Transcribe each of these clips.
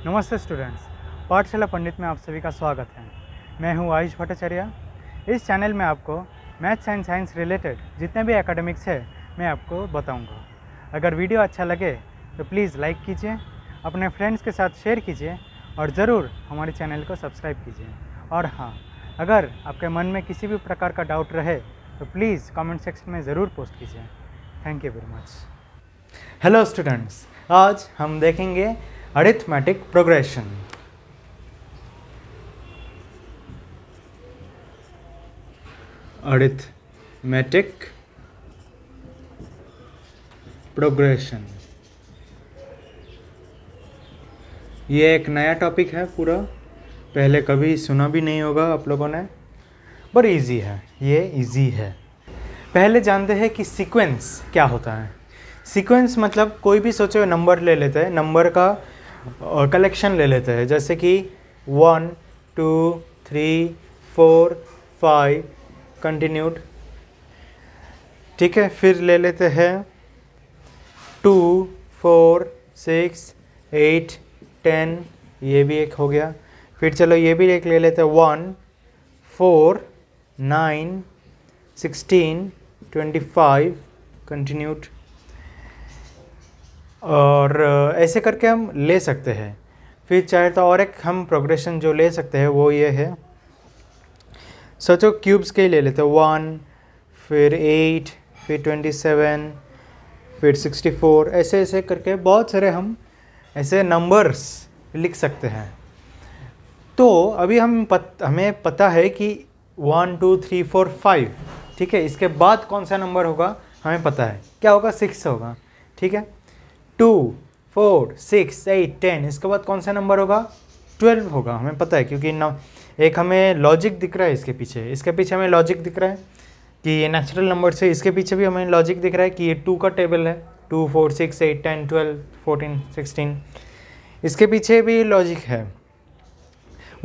नमस्ते स्टूडेंट्स, पाठशाला पंडित में आप सभी का स्वागत है। मैं हूं आयुष भट्टाचार्य। इस चैनल में आपको मैथ्स एंड साइंस रिलेटेड जितने भी एकेडमिक्स है मैं आपको बताऊंगा। अगर वीडियो अच्छा लगे तो प्लीज़ लाइक कीजिए, अपने फ्रेंड्स के साथ शेयर कीजिए और ज़रूर हमारे चैनल को सब्सक्राइब कीजिए। और हाँ, अगर आपके मन में किसी भी प्रकार का डाउट रहे तो प्लीज़ कमेंट सेक्शन में ज़रूर पोस्ट कीजिए। Thank you very much. Hello students, आज हम देखेंगे अरिथमेटिक प्रोग्रेशन। अरिथमेटिक प्रोग्रेशन ये एक नया टॉपिक है, पूरा पहले कभी सुना भी नहीं होगा आप लोगों ने, पर इजी है, ये इजी है। पहले जानते हैं कि सीक्वेंस क्या होता है। सीक्वेंस मतलब कोई भी सोचो नंबर ले लेते हैं, नंबर का कलेक्शन ले लेते हैं, जैसे कि 1 2 3 4 5 कंटिन्यूड, ठीक है। फिर ले लेते हैं 2 4 6 8 10, ये भी एक हो गया। फिर चलो ये भी एक ले लेते हैं 1 4 9 16 25 कंटिन्यूड, और ऐसे करके हम ले सकते हैं। फिर चाहे तो और एक हम प्रोग्रेशन जो ले सकते हैं वो ये है, सोचो क्यूब्स के ही ले लेते हैं 1 फिर 8 फिर 27 फिर 64, ऐसे ऐसे करके बहुत सारे हम ऐसे नंबर्स लिख सकते हैं। तो अभी हमें पता है कि 1 2 3 4 5, ठीक है। इसके बाद कौन सा नंबर होगा हमें पता है, क्या होगा, 6 होगा, ठीक है। 2 4 6 8 10, इसके बाद कौन सा नंबर होगा, 12 होगा, हमें पता है, क्योंकि एक हमें लॉजिक दिख रहा है इसके पीछे हमें लॉजिक दिख रहा है कि ये नेचुरल नंबर से, इसके पीछे भी हमें लॉजिक दिख रहा है कि ये 2 का टेबल है, 2 4 6 8 10 12 14 16, इसके पीछे भी लॉजिक है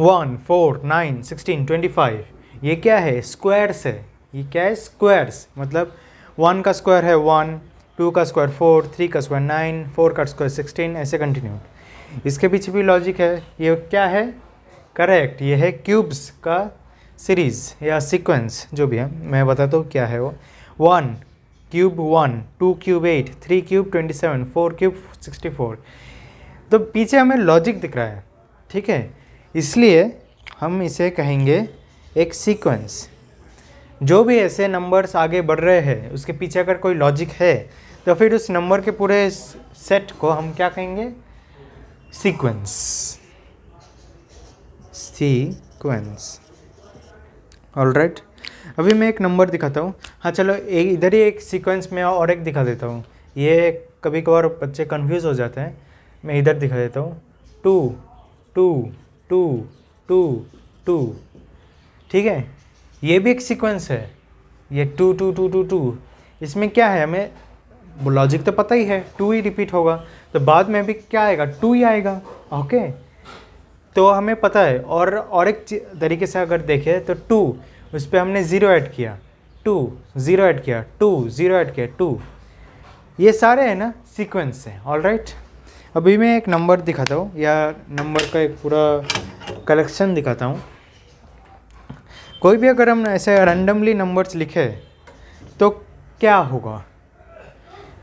1 4 9 16 25। ये क्या है, स्क्वायर्स है। ये क्या है, स्क्वायर्स, मतलब 1 का स्क्वायर है 1, 2 का स्क्वायर 4, 3 का स्क्वायर 9, 4 का स्क्वायर 16, ऐसे कंटिन्यू। इसके पीछे भी लॉजिक है। ये क्या है, करेक्ट, ये है क्यूब्स का सीरीज़ या सीक्वेंस, जो भी है मैं बताता हूँ क्या है वो। 1 क्यूब 1, 2 क्यूब 8, 3 क्यूब 27, 4 क्यूब 64। तो पीछे हमें लॉजिक दिख रहा है, ठीक है, इसलिए हम इसे कहेंगे एक सीक्वेंस। जो भी ऐसे नंबर्स आगे बढ़ रहे हैं उसके पीछे अगर कोई लॉजिक है तो फिर उस नंबर के पूरे सेट को हम क्या कहेंगे, सीक्वेंस। Sequence, alright. अभी मैं एक नंबर दिखाता हूँ। हाँ चलो, इधर ही एक सीक्वेंस में और एक दिखा देता हूँ। ये कभी कभार बच्चे कंफ्यूज हो जाते हैं, मैं इधर दिखा देता हूँ 2 2 2 2 2, ठीक है। ये भी एक सीक्वेंस है, ये 2 2 2 2 2। इसमें क्या है, हमें लॉजिक तो पता ही है, 2 ही रिपीट होगा, तो बाद में भी क्या आएगा, 2 ही आएगा, ओके। तो हमें पता है। और एक तरीके से अगर देखें तो 2, उस पर हमने 0 ऐड किया, 2 0 ऐड किया, 2 0 ऐड किया, 2, ये सारे हैं ना सीक्वेंस हैं, ऑलराइट। अभी मैं एक नंबर दिखाता हूँ, या नंबर का एक पूरा कलेक्शन दिखाता हूँ। कोई भी अगर हम ऐसे रैंडमली नंबर्स लिखे तो क्या होगा,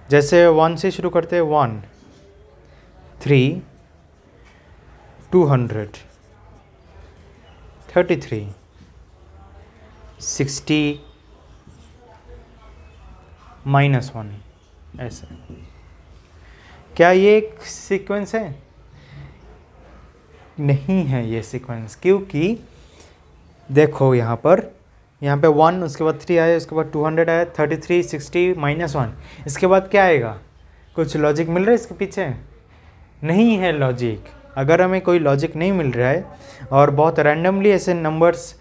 जैसे 1 से शुरू करते हैं, 1 3 200 33 60 -1, ऐसे। क्या ये एक सीक्वेंस है? नहीं है ये सीक्वेंस, क्योंकि देखो यहाँ पे 1, उसके बाद 3 आया, उसके बाद 200 आया, 33 60 -1, इसके बाद क्या आएगा, कुछ लॉजिक मिल रहा है इसके पीछे? नहीं है लॉजिक। अगर हमें कोई लॉजिक नहीं मिल रहा है और बहुत रैंडमली ऐसे नंबर्स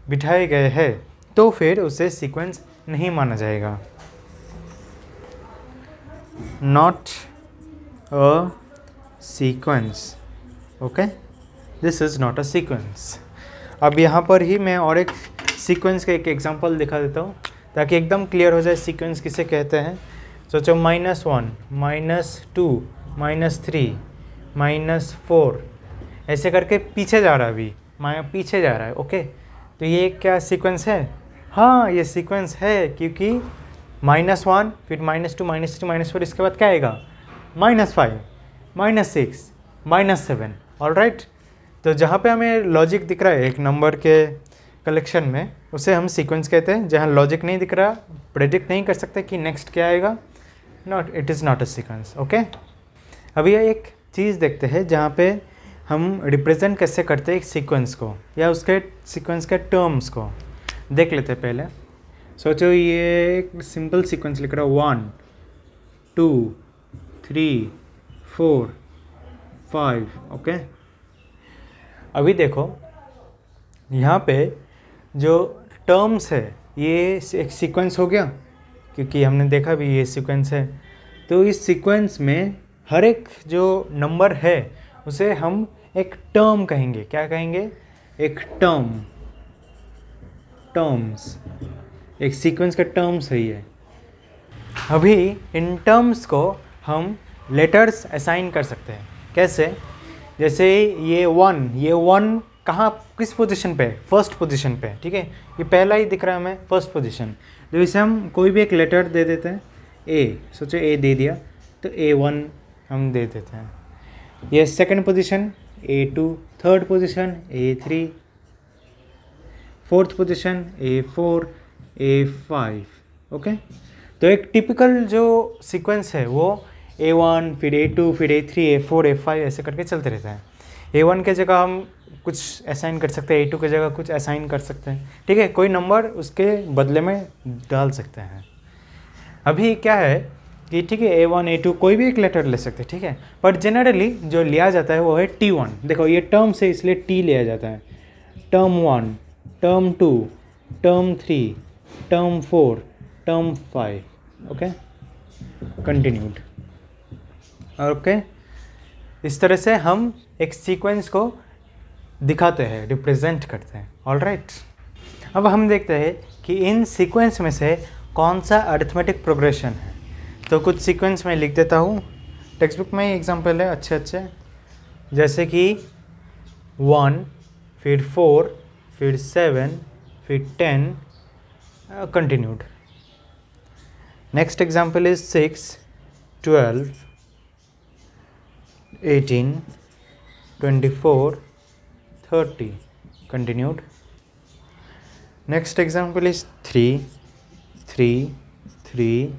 बिठाए गए हैं तो फिर उसे सीक्वेंस नहीं माना जाएगा। Not a sequence, okay, this is not a sequence. अब यहाँ पर ही मैं और एक सीक्वेंस का एक एग्जांपल दिखा देता हूँ ताकि एकदम क्लियर हो जाए सीक्वेंस किसे कहते हैं। सोचो -1 -2 -3 -4 ऐसे करके पीछे जा रहा है अभी, पीछे जा रहा है। ओके, तो ये क्या सीक्वेंस है? हाँ, ये सीक्वेंस है, क्योंकि -1 फिर -2 -3 -4, इसके बाद क्या आएगा? -5 -6 -7। ऑलराइट, तो जहाँ पे हमें लॉजिक दिख रहा है एक नंबर के कलेक्शन में, उसे हम सीक्वेंस कहते हैं। जहाँ लॉजिक नहीं दिख रहा, प्रेडिक्ट नहीं कर सकते कि नेक्स्ट क्या आएगा, not, it is not a sequence. Okay, अभी एक चीज़ देखते हैं जहाँ पे हम रिप्रेजेंट कैसे करते हैं एक सीक्वेंस को या उसके सीक्वेंस के टर्म्स को देख लेते हैं। पहले सोचो ये एक सिंपल सीक्वेंस लिख रहा हूँ, 1 2 3 4 5। ओके, अभी देखो यहाँ पे जो टर्म्स है ये एक सीक्वेंस हो गया, क्योंकि हमने देखा भी ये सीक्वेंस है। तो इस सीक्वेंस में हर एक जो नंबर है उसे हम एक टर्म कहेंगे। क्या कहेंगे? एक टर्म, टर्म्स, एक सीक्वेंस का टर्म्स है ये। अभी इन टर्म्स को हम लेटर्स असाइन कर सकते हैं। कैसे? जैसे ये 1 कहाँ, किस पोजीशन पे? फर्स्ट पोजीशन पे। ठीक है, ये पहला ही दिख रहा है हमें, फर्स्ट पोजीशन। तो इसे हम कोई भी एक लेटर दे देते हैं। ए, सोचो ए दे दिया तो A1 हम दे देते हैं। ये second position A2, third position A3, fourth position A4, A5। Okay, तो एक टिपिकल जो सीक्वेंस है वो A1 फिर A2 फिर A3 A4 A5 ऐसे करके चलते रहता है। A1 के जगह हम कुछ असाइन कर सकते हैं, A2 की जगह कुछ असाइन कर सकते हैं। ठीक है, कोई नंबर उसके बदले में डाल सकते हैं। अभी क्या है कि ठीक है, A1 A2 कोई भी एक लेटर ले सकते हैं। ठीक है, पर जनरली जो लिया जाता है वो है T1। देखो ये टर्म से इसलिए T लिया जाता है। Term 1, term 2, term 3, term 4, term 5। Okay, continued. Okay, इस तरह से हम एक सीक्वेंस को दिखाते हैं, रिप्रेजेंट करते हैं। ऑलराइट, अब हम देखते हैं कि इन सीक्वेंस में से कौन सा अरिथमेटिक प्रोग्रेशन है। तो कुछ सीक्वेंस में लिख देता हूँ, टेक्स्ट बुक में ही एग्जाम्पल है अच्छे अच्छे, जैसे कि 1 फिर 4 फिर 7 फिर 10 continued. Next example is 6 12 18 24 30 continued. Next example is 3 3 3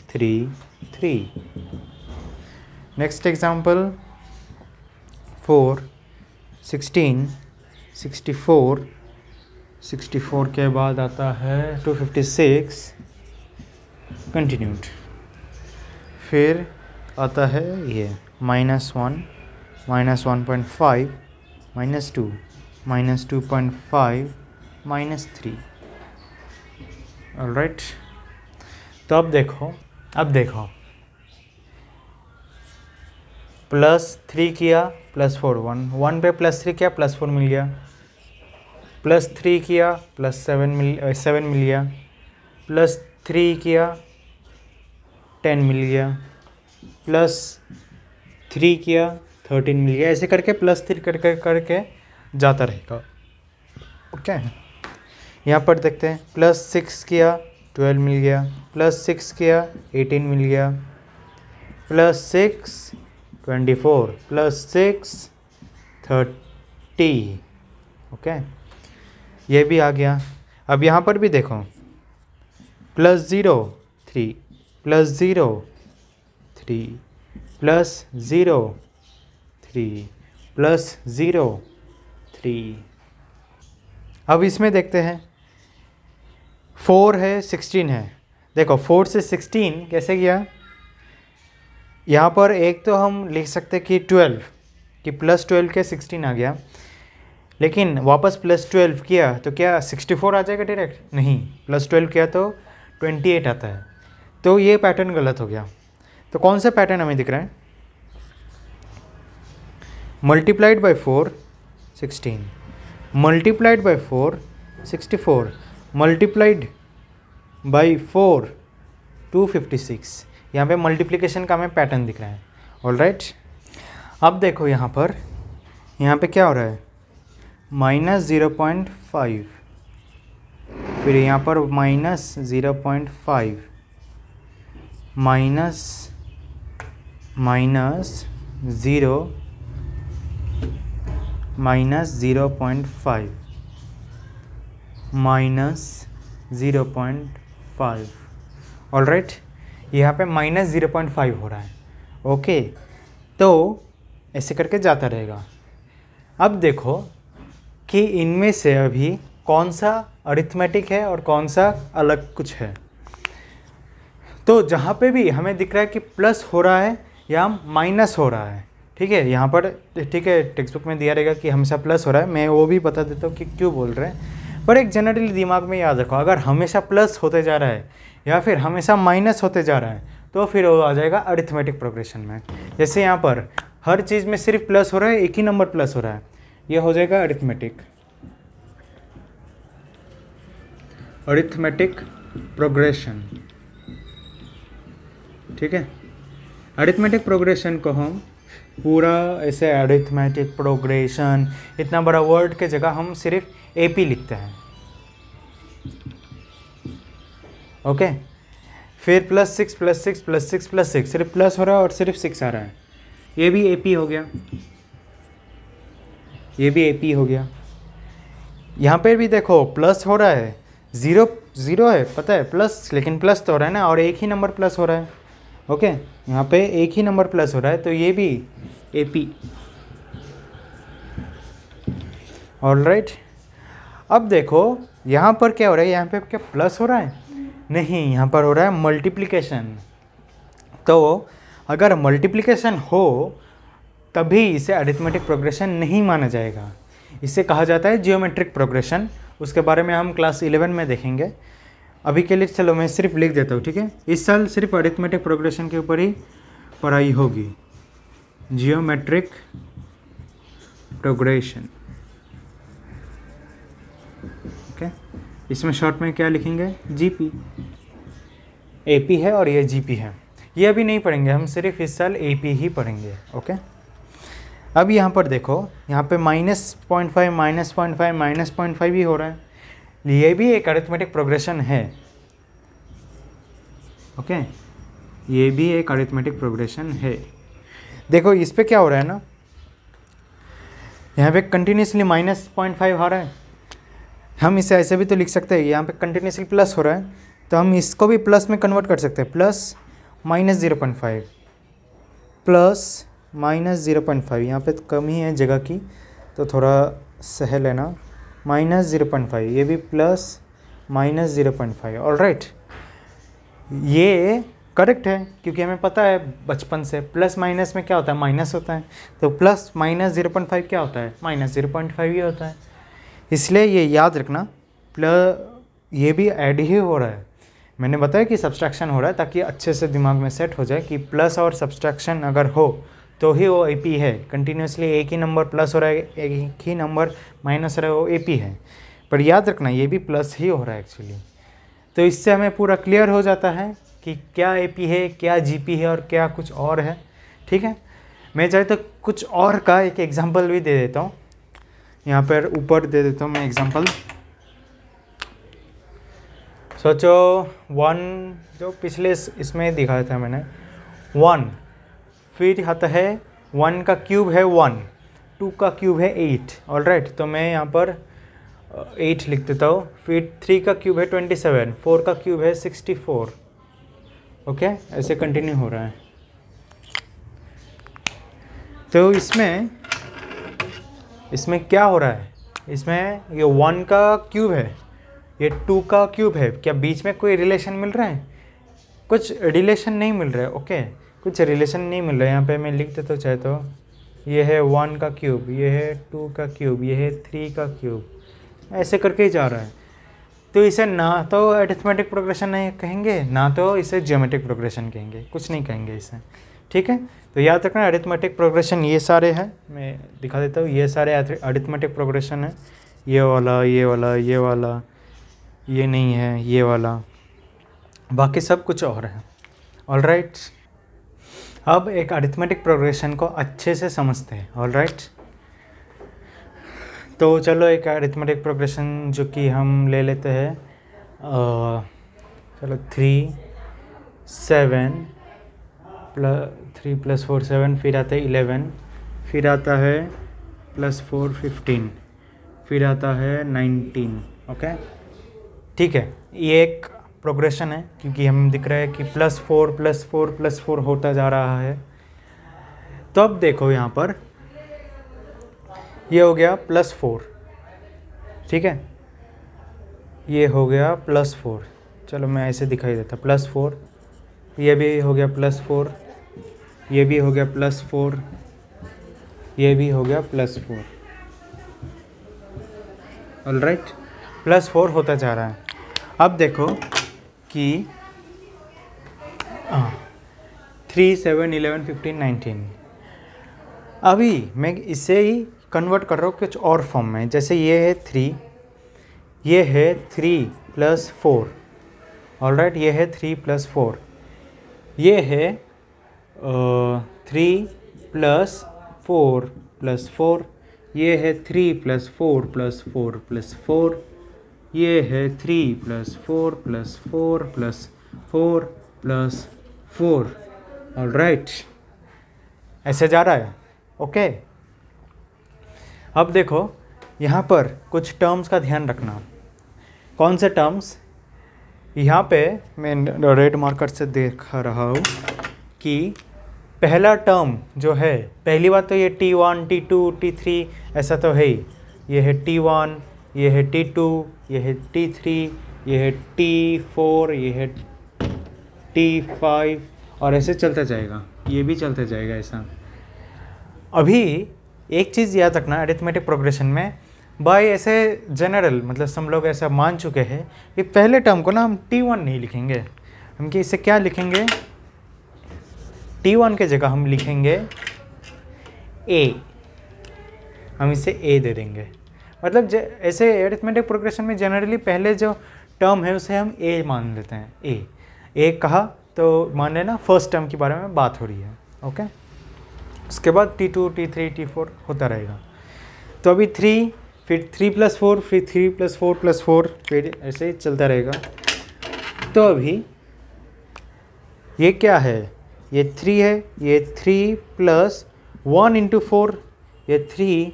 3 3. Next example 4 16 64 64 के बाद आता है 256 continued. फिर आता है ये -1 -1.5 -2 -2.5 -3। ऑलराइट, तो अब देखो +3 किया +4 1 पे +3 किया +4 मिल गया, +3 किया +7 मिल गया, +3 किया 10 मिल गया, +3 किया 13 मिल गया। ऐसे करके +3 करके जाता रहेगा। ओके, यहाँ पर देखते हैं +6 किया 12 मिल गया, +6 किया 18 मिल गया, +6 24 +6 30। ओके, ये भी आ गया। अब यहाँ पर भी देखो +0 3 +0 3 +0 3 +0 3। अब इसमें देखते हैं 4 है 16 है। देखो 4 से 16 कैसे गया? यहाँ पर एक तो हम लिख सकते कि 12 कि +12 के 16 आ गया, लेकिन वापस +12 किया तो क्या 64 आ जाएगा डायरेक्ट? नहीं, +12 किया तो 28 आता है। तो ये पैटर्न गलत हो गया। तो कौन सा पैटर्न हमें दिख रहा है? Multiplied by 4 16, multiplied by 4 64, multiplied by 4 256। यहाँ पे मल्टीप्लिकेशन का हमें पैटर्न दिख रहा है। ऑलराइट, अब देखो यहाँ पे क्या हो रहा है, -0.5, फिर यहाँ पर -0.5, माइनस ज़ीरो, -0.5, -0.5। ऑलराइट, यहाँ पे -0.5 हो रहा है। ओके, तो ऐसे करके जाता रहेगा। अब देखो कि इनमें से अभी कौन सा अरिथमेटिक है और कौन सा अलग कुछ है। तो जहाँ पे भी हमें दिख रहा है कि प्लस हो रहा है या माइनस हो रहा है, ठीक है, यहाँ पर ठीक है टेक्स्ट बुक में दिया रहेगा कि हमेशा प्लस हो रहा है, मैं वो भी बता देता हूँ कि क्यों बोल रहे हैं। पर एक जनरली दिमाग में याद रखो, अगर हमेशा प्लस होते जा रहा है या फिर हमेशा माइनस होते जा रहा है तो फिर वो आ जाएगा अरिथमेटिक प्रोग्रेशन में। जैसे यहाँ पर हर चीज़ में सिर्फ प्लस हो रहा है, एक ही नंबर प्लस हो रहा है, ये हो जाएगा अरिथमेटिक प्रोग्रेशन। ठीक है, अरिथमेटिक प्रोग्रेशन को हम पूरा ऐसे अरिथमेटिक प्रोग्रेशन, इतना बड़ा वर्ड के जगह हम सिर्फ एपी लिखते हैं। ओके, फिर +6 +6 +6 +6, सिर्फ प्लस हो रहा है और सिर्फ 6 आ रहा है, ये भी एपी हो गया, ये भी एपी हो गया। यहाँ पर भी देखो प्लस हो रहा है, ज़ीरो ज़ीरो है पता है प्लस, लेकिन प्लस तो हो रहा है ना, और एक ही नंबर प्लस हो रहा है। ओके, यहाँ पे एक ही नंबर प्लस हो रहा है, तो ये भी एपी। ऑलराइट, अब देखो यहाँ पर क्या हो रहा है, यहाँ पे क्या प्लस हो रहा है? नहीं, यहाँ पर हो रहा है मल्टीप्लिकेशन। तो अगर मल्टीप्लिकेशन हो तभी इसे अरिथमेटिक प्रोग्रेशन नहीं माना जाएगा, इसे कहा जाता है जियोमेट्रिक प्रोग्रेशन। उसके बारे में हम क्लास 11 में देखेंगे। अभी के लिए चलो मैं सिर्फ लिख देता हूँ, ठीक है। इस साल सिर्फ अरिथमेटिक प्रोग्रेशन के ऊपर ही पढ़ाई होगी, जियोमेट्रिक प्रोग्रेशन। ओके, इसमें शॉर्ट में क्या लिखेंगे, जीपी। एपी है और ये जीपी है, ये अभी नहीं पढ़ेंगे हम, सिर्फ इस साल एपी ही पढ़ेंगे। ओके, अब यहाँ पर देखो, यहाँ पे -0.5 -0.5 -0.5 ही हो रहा है, ये भी एक अरिथमेटिक प्रोग्रेशन है। ओके, ये भी एक अरिथमेटिक प्रोग्रेशन है। देखो इस पे क्या हो रहा है ना, यहाँ पे कंटिन्यूसली -0.5 आ रहा है, हम इसे ऐसे भी तो लिख सकते हैं, यहाँ पे कंटिन्यूसली प्लस हो रहा है, तो हम इसको भी प्लस में कन्वर्ट कर सकते हैं, प्लस -0.5 प्लस -0.5, यहाँ पे कमी है जगह की तो थोड़ा सह लेना, -0.5, ये भी प्लस -0.5। ऑलराइट, ये करेक्ट है क्योंकि हमें पता है बचपन से प्लस माइनस में क्या होता है, माइनस होता है, तो प्लस -0.5 क्या होता है, -0.5 ही होता है। इसलिए ये याद रखना, ये भी ऐड ही हो रहा है। मैंने बताया कि सब्सट्रैक्शन हो रहा है ताकि अच्छे से दिमाग में सेट हो जाए कि प्लस और सब्सट्रैक्शन अगर हो तो ही वो एपी है। कंटिन्यूसली एक ही नंबर प्लस हो रहा है, एक ही नंबर माइनस हो रहा है, वो एपी है। पर याद रखना ये भी प्लस ही हो रहा है एक्चुअली। तो इससे हमें पूरा क्लियर हो जाता है कि क्या एपी है, क्या जीपी है और क्या कुछ और है। ठीक है, मैं चाहे तो कुछ और का एक एग्जांपल भी दे देता हूँ, यहाँ पर ऊपर दे देता हूँ मैं एग्जांपल। सोचो 1 जो पिछले इसमें दिखाया था मैंने, 1, फिर आता है 1 का क्यूब है 1, 2 का क्यूब है 8। ऑलराइट, तो मैं यहाँ पर 8 लिख देता हूँ। फिर 3 का क्यूब है 27, 4 का क्यूब है 64। ओके, ऐसे कंटिन्यू हो रहा है। तो इसमें क्या हो रहा है, इसमें ये 1 का क्यूब है, ये 2 का क्यूब है, क्या बीच में कोई रिलेशन मिल रहा है? कुछ रिलेशन नहीं मिल रहा है। ओके, कुछ रिलेशन नहीं मिल रहा है। यहाँ पे मैं लिख देता हूँ चाहे तो, ये है 1 का क्यूब, ये है 2 का क्यूब, ये है 3 का क्यूब, ऐसे करके ही जा रहा है। तो इसे ना तो अरिथमेटिक प्रोग्रेशन नहीं कहेंगे, ना तो इसे ज्योमेट्रिक प्रोग्रेशन कहेंगे, कुछ नहीं कहेंगे इसे। ठीक है, तो याद रखना अरिथमेटिक प्रोग्रेशन ये सारे हैं, मैं दिखा देता हूँ, ये सारे अरिथमेटिक प्रोग्रेशन है, ये वाला, ये वाला, ये वाला, ये नहीं है, ये वाला, बाकी सब कुछ और है। ऑलराइट, अब एक अरिथमेटिक प्रोग्रेशन को अच्छे से समझते हैं। ऑलराइट, तो चलो एक अरिथमेटिक प्रोग्रेशन जो कि हम ले लेते हैं, चलो 3 7 3 + 4 7, फिर आता है 11, फिर आता है +4 15, फिर आता है 19। ओके, ठीक है, ये एक प्रोग्रेशन है क्योंकि हम दिख रहा है कि +4 +4 +4 होता जा रहा है। तो अब देखो यहाँ पर ये हो गया +4, ठीक है, ये हो गया +4। चलो मैं ऐसे दिखाई देता, +4, ये भी हो गया +4, ये भी हो गया +4, ये भी हो गया +4। ऑलराइट, +4 होता जा रहा है। अब देखो कि 3 7 11 15 19, अभी मैं इसे ही कन्वर्ट कर रहा हूँ कुछ और फॉर्म में। जैसे ये है 3, ये है 3 + 4, ऑलराइट, ये है 3 + 4, ये है 3 + 4 + 4, ये है 3 + 4 + 4 + 4, ये है 3 + 4 + 4 + 4 + 4। ऑलराइट, ऐसे जा रहा है। ओके, अब देखो यहाँ पर कुछ टर्म्स का ध्यान रखना। कौन से टर्म्स? यहाँ पे मैं रेड मार्कर से देख रहा हूँ कि पहला टर्म जो है, पहली बात तो ये T1 T2 T3 ऐसा तो है ही। ये है T1, ये है T2, ये है T3, ये है T4, ये है T5 और ऐसे चलता जाएगा, ये भी चलता जाएगा ऐसा। अभी एक चीज़ याद रखना अरिथमेटिक प्रोग्रेशन में, बाय ऐसे जनरल मतलब सब लोग ऐसा मान चुके हैं कि पहले टर्म को ना हम T1 नहीं लिखेंगे, हम कि इसे क्या लिखेंगे, T1 के जगह हम लिखेंगे A, हम इसे A दे देंगे। मतलब ऐसे अरिथमेटिक प्रोग्रेशन में जनरली पहले जो टर्म है उसे हम A मान लेते हैं। A कहा तो मान लेना फर्स्ट टर्म के बारे में बात हो रही है। ओके, उसके बाद T2 T3 T4 होता रहेगा। तो अभी 3, फिर 3 + 4, फिर 3 + 4 + 4, फिर ऐसे ही चलता रहेगा। तो अभी ये क्या है, ये 3 है, ये 3 + 1 × 4, ये 3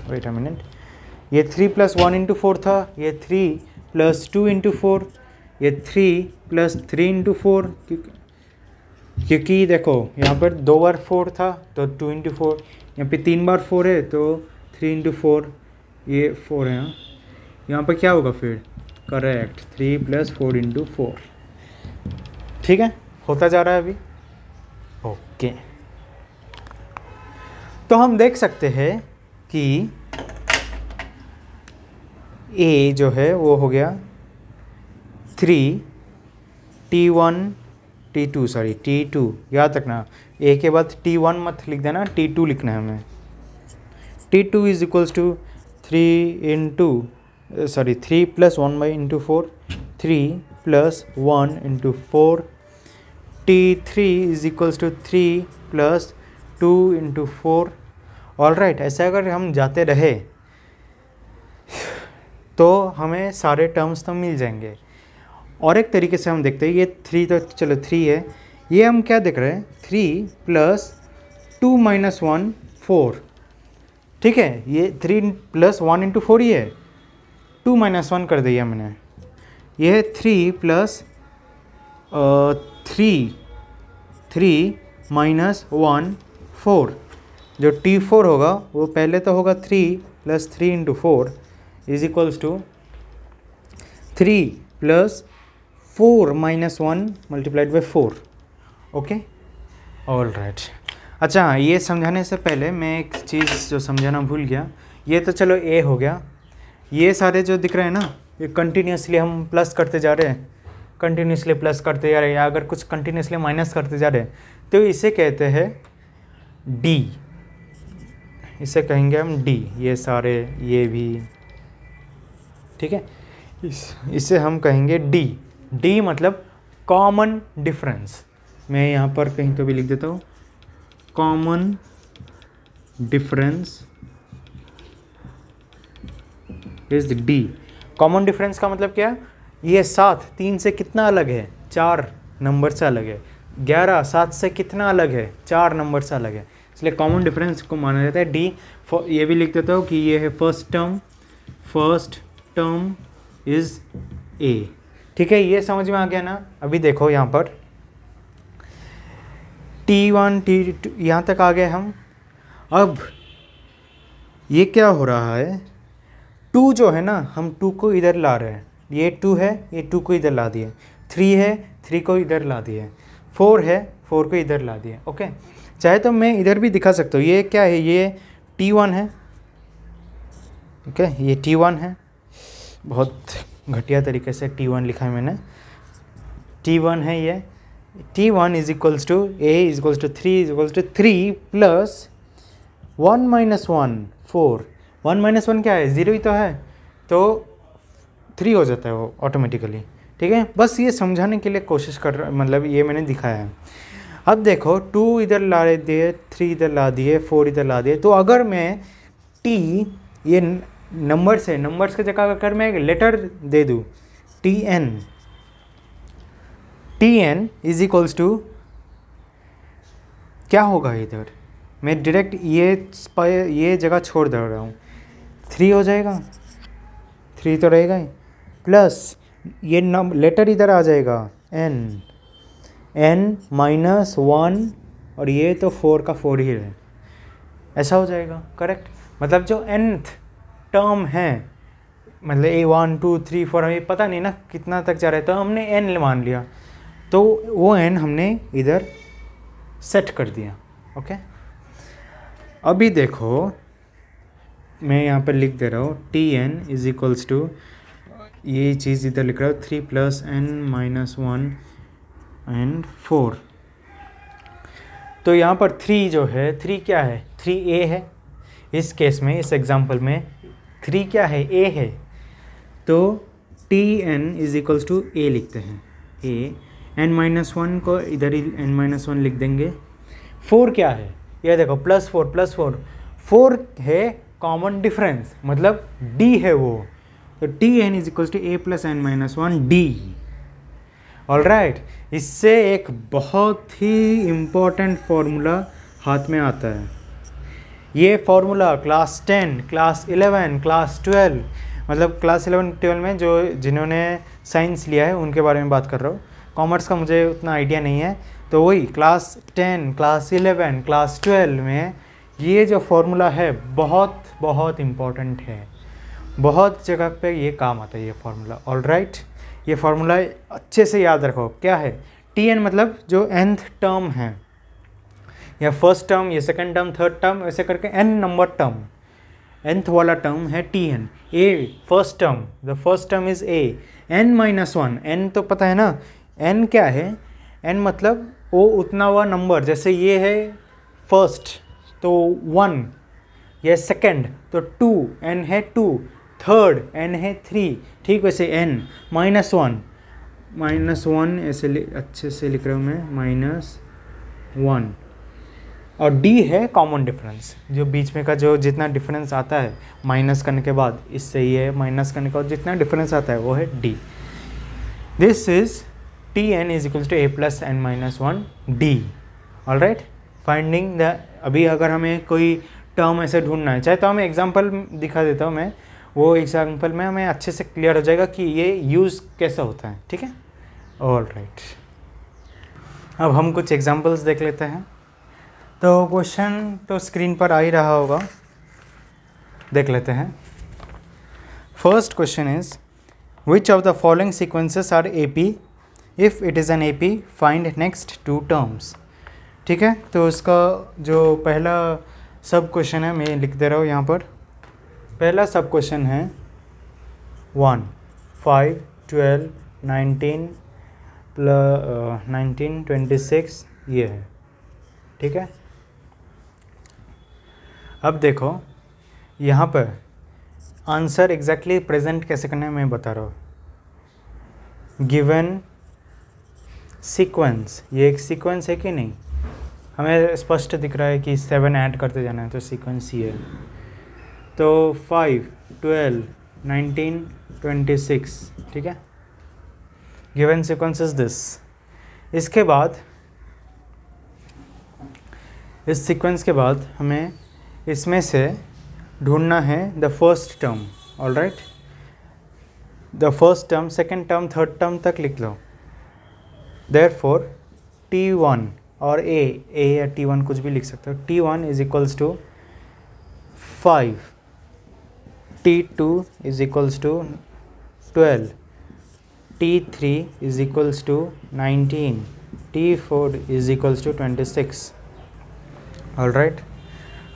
वेट अ मिनट, ये 3 + 1 × 4 था, ये 3 + 2 × 4, ये 3 + 3 × 4, क्योंकि देखो यहाँ पर 2 बार 4 था तो 2 × 4, यहाँ पे 3 बार 4 है तो 3 × 4, ये 4 है। यहाँ पर क्या होगा फिर, करेक्ट 3 + 4 × 4। ठीक है, होता जा रहा है अभी। ओके, तो हम देख सकते हैं कि A जो है वो हो गया 3 T1 T2 सॉरी T2, याद रखना A के बाद T1 मत लिख देना, T2 लिखना है हमें। T2 = 3 + 1 × 4, 3 + 1 × 4, T3 = 3 + 2 × 4। ऑलराइट, ऐसा अगर हम जाते रहे तो हमें सारे टर्म्स तो मिल जाएंगे। और एक तरीके से हम देखते हैं, ये 3 तो चलो 3 है, ये हम क्या देख रहे हैं, 3 + 2 - 1 4, ठीक है, ये 3 + 1 × 4 ही है, 2 - 1 कर दिया मैंने, ये है 3 + 3 - 1 4। जो T4 होगा वो पहले तो होगा 3 + 3 × 4 = 3 + 4 - 1 × 4। Okay, all right. अच्छा, ये समझाने से पहले मैं एक चीज़ जो समझाना भूल गया, ये तो चलो A हो गया, ये सारे जो दिख रहे हैं ना, ये कंटिन्यूसली हम प्लस करते जा रहे हैं, कंटिन्यूसली प्लस करते जा रहे हैं, या अगर कुछ कंटिन्यूसली माइनस करते जा रहे हैं तो इसे कहते हैं D, इसे कहेंगे हम D, ये सारे, ये भी, ठीक है, इसे हम कहेंगे D। D मतलब कॉमन डिफरेंस, मैं यहाँ पर कहीं तो भी लिख देता हूँ, common difference is D. Common difference का मतलब क्या? ये 7 3 से कितना अलग है? 4 नंबर से अलग है। 11 7 से कितना अलग है? 4 नंबर से अलग है, इसलिए कॉमन डिफरेंस को माना जाता है डी। ये भी लिख देता हूँ कि ये है फर्स्ट टर्म इज ए। ठीक है, ये समझ में आ गया ना? अभी देखो यहाँ पर T1 T2 यहाँ तक आ गए हम। अब ये क्या हो रहा है, 2 जो है ना, हम 2 को इधर ला रहे हैं, ये 2 है, ये 2 को इधर ला दिए, 3 है, 3 को इधर ला दिए, 4 है, 4 को इधर ला दिए। ओके, चाहे तो मैं इधर भी दिखा सकता हूँ, ये क्या है, ये T1 है। ठीक है, ये T1 है, बहुत घटिया तरीके से T1 लिखा है मैंने। T1 है ये, T1 is equals to A is equals to 3 is equals to 3 plus 1 minus 1 4। 1 minus 1 क्या है? 0 ही तो है, तो 3 हो जाता है वो ऑटोमेटिकली। ठीक है, बस ये समझाने के लिए कोशिश कर रहा, मतलब ये मैंने दिखाया है। अब देखो 2 इधर ला दिए, 3 इधर ला दिए, 4 इधर ला दिए, तो अगर मैं T ये नंबर्स की जगह अगर मैं एक लेटर दे दूँ, Tn इज इक्वल्स टू क्या होगा? इधर मैं डायरेक्ट ये जगह छोड़ दे रहा हूँ, 3 हो जाएगा, 3 तो रहेगा ही, प्लस ये लेटर इधर आ जाएगा n माइनस 1, और ये तो 4 का 4 ही है, ऐसा हो जाएगा। करेक्ट, मतलब जो nth टर्म है, मतलब A1 2 3 4, हमें पता नहीं ना कितना तक जा रहा है, तो हमने n मान लिया, तो वो n हमने इधर सेट कर दिया। ओके, अभी देखो मैं यहाँ पर लिख दे रहा हूँ Tn इज इक्वल्स टू, ये चीज़ इधर लिख रहा हूँ 3 प्लस n माइनस 1 एंड 4। तो यहाँ पर 3 जो है, 3 क्या है? 3a है। इस केस में, इस एग्जांपल में 3 क्या है? a है, तो Tn is equals to a लिखते हैं, a। n माइनस 1 को इधर ही n माइनस 1 लिख देंगे। 4 क्या है? ये देखो प्लस 4 4 है कॉमन डिफरेंस, मतलब d है वो, तो Tn is equals to a plus n minus 1 d। Alright, इससे एक बहुत ही इम्पोर्टेंट फॉर्मूला हाथ में आता है। ये फॉर्मूला क्लास 10, क्लास 11, क्लास 12, मतलब क्लास 11 12 में जिन्होंने साइंस लिया है उनके बारे में बात कर रहा हूँ। कॉमर्स का मुझे उतना आइडिया नहीं है, तो वही क्लास 10, क्लास 11, क्लास 12 में ये जो फॉर्मूला है बहुत बहुत इम्पॉर्टेंट है, बहुत जगह पे ये काम आता है ये फार्मूला। ऑलराइट, ये फार्मूला अच्छे से याद रखो। क्या है? Tn मतलब जो nth टर्म है, या फर्स्ट टर्म, या सेकंड टर्म, थर्ड टर्म, ऐसे करके n नंबर टर्म, nth वाला टर्म है Tn। a first term, the first term is a, n minus 1, n तो पता है ना, n क्या है? n मतलब वो उतना हुआ नंबर, जैसे ये है फर्स्ट तो 1, ये सेकंड तो 2, n है 2, थर्ड n है 3, ठीक वैसे n माइनस 1 ऐसे अच्छे से लिख रहा हूँ मैं, -1, और d है कॉमन डिफरेंस, जो बीच में का जो जितना डिफरेंस आता है माइनस करने के बाद, इससे ये माइनस करने के बाद जितना डिफरेंस आता है वो है d। This is Tn is equals to a plus n minus 1 d। Alright, finding the, अभी अगर हमें कोई टर्म ऐसे ढूंढना है, चाहे तो हमें एग्जांपल दिखा देता हूँ मैं, वो एग्जांपल में हमें अच्छे से क्लियर हो जाएगा कि ये यूज़ कैसे होता है। ठीक है, ऑलराइट, अब हम कुछ एग्जांपल्स देख लेते हैं। तो क्वेश्चन तो स्क्रीन पर आ ही रहा होगा, देख लेते हैं। First question is which of the following sequences are AP, if it is an AP find next 2 terms. ठीक है, तो उसका जो पहला सब क्वेश्चन है मैं लिख दे रहा हूँ यहाँ पर। पहला सब क्वेश्चन है 1 5 12 19 26 ये है। ठीक है, अब देखो यहाँ पर आंसर एग्जैक्टली प्रेजेंट कैसे करना है मैं बता रहा हूँ। गिवन सीक्वेंस, ये एक सीक्वेंस है कि नहीं, हमें स्पष्ट दिख रहा है कि 7 ऐड करते जाना है तो सीक्वेंस ये है। तो 5, 12, 19, 26, ठीक है, गिवन सीक्वेंस इज दिस। इसके बाद इस सीक्वेंस के बाद हमें इसमें से ढूंढना है the first term. Alright, the first term, second term, third term तक लिख लो। देयरफॉर T1 और A या T1 कुछ भी लिख सकते हो। T1 is equals to 5, T2 is equals to 12, T3 is equals to 19, T4 is equals to 26। Alright,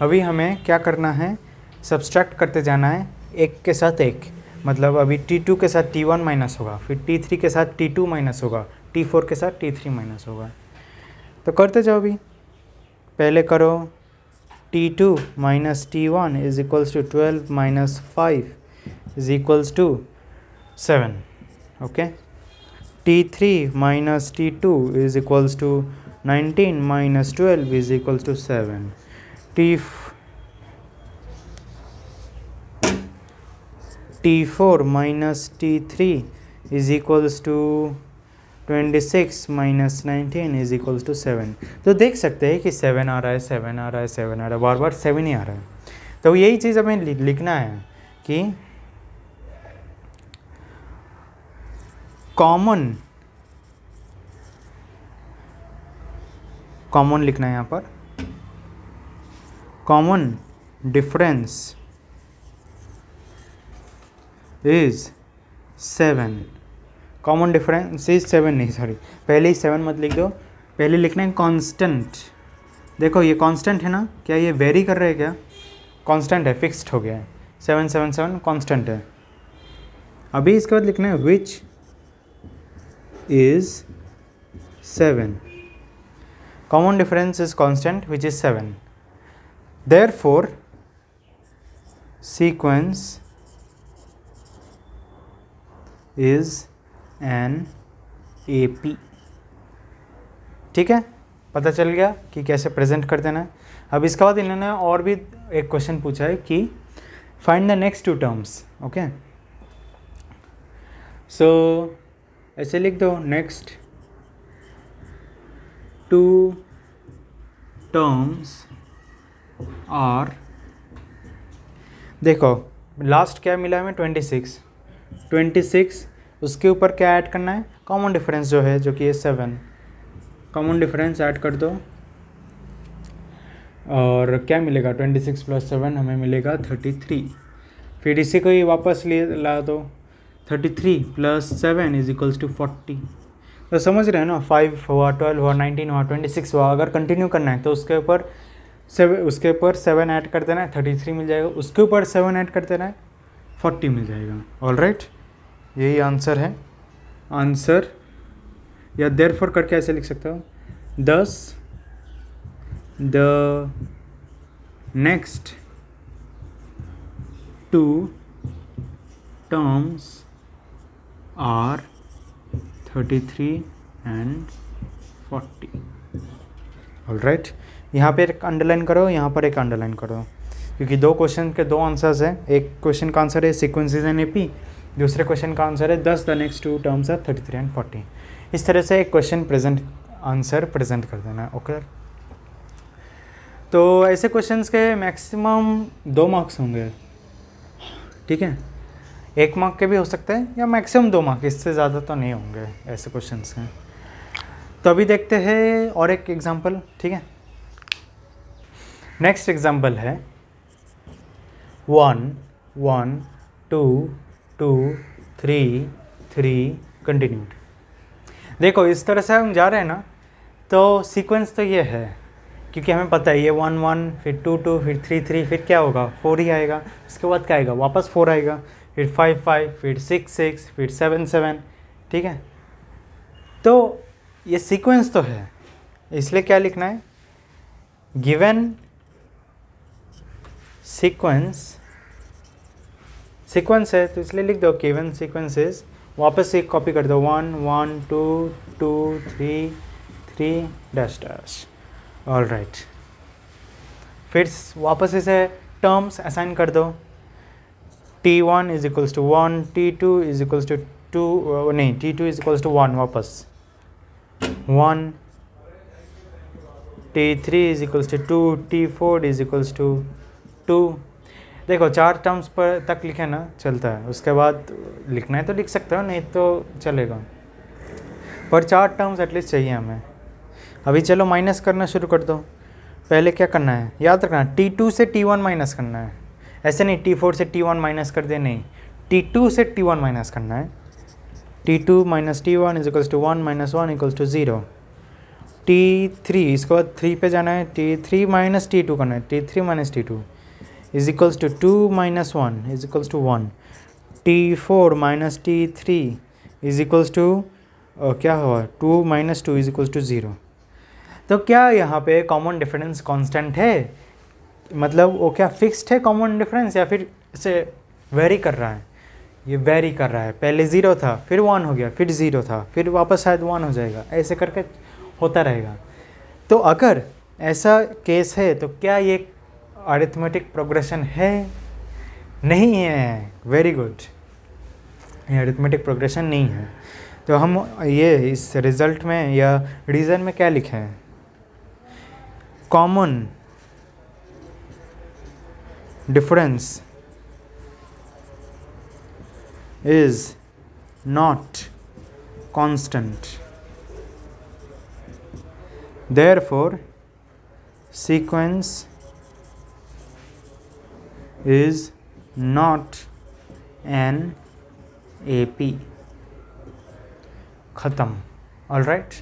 अभी हमें क्या करना है, सब्सट्रैक्ट करते जाना है एक के साथ एक। मतलब अभी T2 के साथ T1 माइनस होगा, फिर T3 के साथ T2 माइनस होगा, T4 के साथ T3 माइनस होगा। तो करते जाओ। अभी पहले करो T2 minus T1 is equals to 12 minus 5 is equals to 7। Okay, T3 minus T2 is equals to 19 minus 12 is equals to 7। T4 minus T3 is equals to 26 minus 19 is equals to 7। तो देख सकते हैं कि 7 आ रहा है, 7 आ रहा है, 7 आ रहा है, बार बार 7 ही आ रहा है। तो यही चीज़ हमें लिखना है कि कॉमन लिखना है यहाँ पर। Common difference is 7। Common difference is 7 नहीं, सॉरी, पहले ही 7 मत लिख दो, पहले लिखना है कांस्टेंट। देखो ये कांस्टेंट है ना, क्या ये वेरी कर रहे हैं क्या? कांस्टेंट है, फिक्स्ड हो गया है, 7 7 7 कांस्टेंट है। अभी इसके बाद लिखना है which is 7। Common difference is constant which is 7। Therefore sequence is an AP। ठीक है, पता चल गया कि कैसे प्रेजेंट कर देना है। अब इसके बाद इन्होंने और भी एक क्वेश्चन पूछा है कि find the next 2 terms. Okay, so ऐसे लिख दो, नेक्स्ट 2 टर्म्स आर, देखो लास्ट क्या मिला हमें 26, उसके ऊपर क्या ऐड करना है, कॉमन डिफरेंस जो है, जो कि ये 7, कॉमन डिफरेंस ऐड कर दो और क्या मिलेगा, 26 प्लस 7 हमें मिलेगा 33। फिर इसी को ही वापस ला दो, 33 प्लस 7 इज इक्वल्स टू 40। तो समझ रहे हैं ना, 5 हुआ, 12 हुआ, 19 हुआ, 26 हुआ। अगर कंटिन्यू करना है तो उसके ऊपर 7 ऐड कर देना है, 33 मिल जाएगा। उसके ऊपर 7 ऐड कर देना है, 40 मिल जाएगा। ऑलराइट, यही आंसर है। आंसर या देयरफॉर करके ऐसे लिख सकता हूँ, thus the next 2 terms are 33 and 40। Alright, यहाँ पे एक अंडरलाइन करो, यहाँ पर एक अंडरलाइन करो, क्योंकि 2 क्वेश्चन के 2 आंसर्स हैं। एक क्वेश्चन का आंसर है सीक्वेंस इज एन AP, दूसरे क्वेश्चन का आंसर है thus the next 2 terms are 33 and 40। इस तरह से एक क्वेश्चन आंसर प्रेजेंट कर देना है। ओके, तो ऐसे क्वेश्चंस के मैक्सिमम 2 मार्क्स होंगे। ठीक है, 1 मार्क के भी हो सकते हैं या मैक्सिमम 2 मार्क, इससे ज़्यादा तो नहीं होंगे ऐसे क्वेश्चंस के। तो अभी देखते हैं और एक एग्जांपल। ठीक है, नेक्स्ट एग्जांपल है 1 1 2 2 3 3 कंटिन्यूड। देखो इस तरह से हम जा रहे हैं ना, तो सीक्वेंस तो ये है, क्योंकि हमें पता है ये 1 1 फिर 2 2 फिर 3 3 फिर क्या होगा, 4 ही आएगा। उसके बाद क्या आएगा, वापस 4 आएगा, फिर 5 5 फिर 6 6 फिर 7 7। ठीक है, तो ये सीक्वेंस तो है, इसलिए क्या लिखना है, गिवन सीक्वेंस है तो इसलिए लिख दो गिवन सीक्वेंस इज वापस से कॉपी कर दो 1 1 2 2 3 3 डैश डैश। ऑल राइट, फिर वापस इसे टर्म्स असाइन कर दो। T1 is equals to 1, T2 is equals to 2, नहीं T2 इज इक्वल्स टू 1, वापस 1, T3 is equals to 2, T4 is equals to 2। देखो 4 टर्म्स पर तक लिखे ना चलता है, उसके बाद लिखना है तो लिख सकते हो, नहीं तो चलेगा, पर 4 टर्म्स एटलीस्ट चाहिए हमें। अभी चलो माइनस करना शुरू कर दो। पहले क्या करना है, याद रखना T2 से T1 माइनस करना है, ऐसे नहीं T4 से T1 माइनस कर दे, नहीं T2 से T1 माइनस करना है। T2 minus T1 is equals to 1 minus 1 equals to 0। T3 इसके बाद 3 पे जाना है, T3 माइनस T2 करना है, T3 minus T2 is equals to 2 minus 1 is equals to 1। T4 minus T3 is equals to क्या हुआ 2 माइनस 2 इज इक्वल्स टू 0। तो क्या यहाँ पे कॉमन डिफरेंस कांस्टेंट है, मतलब वो क्या फिक्स्ड है कॉमन डिफरेंस, या फिर इसे वेरी कर रहा है? ये वेरी कर रहा है, पहले 0 था फिर 1 हो गया, फिर 0 था फिर वापस शायद 1 हो जाएगा, ऐसे करके होता रहेगा। तो अगर ऐसा केस है तो क्या ये अरिथमेटिक प्रोग्रेशन है? नहीं है, वेरी गुड, ये अरिथमेटिक प्रोग्रेशन नहीं है। तो हम ये इस रिज़ल्ट में या रीज़न में क्या लिखे हैं, common difference is not constant, therefore sequence is not an AP। ख़त्म। ऑल राइट,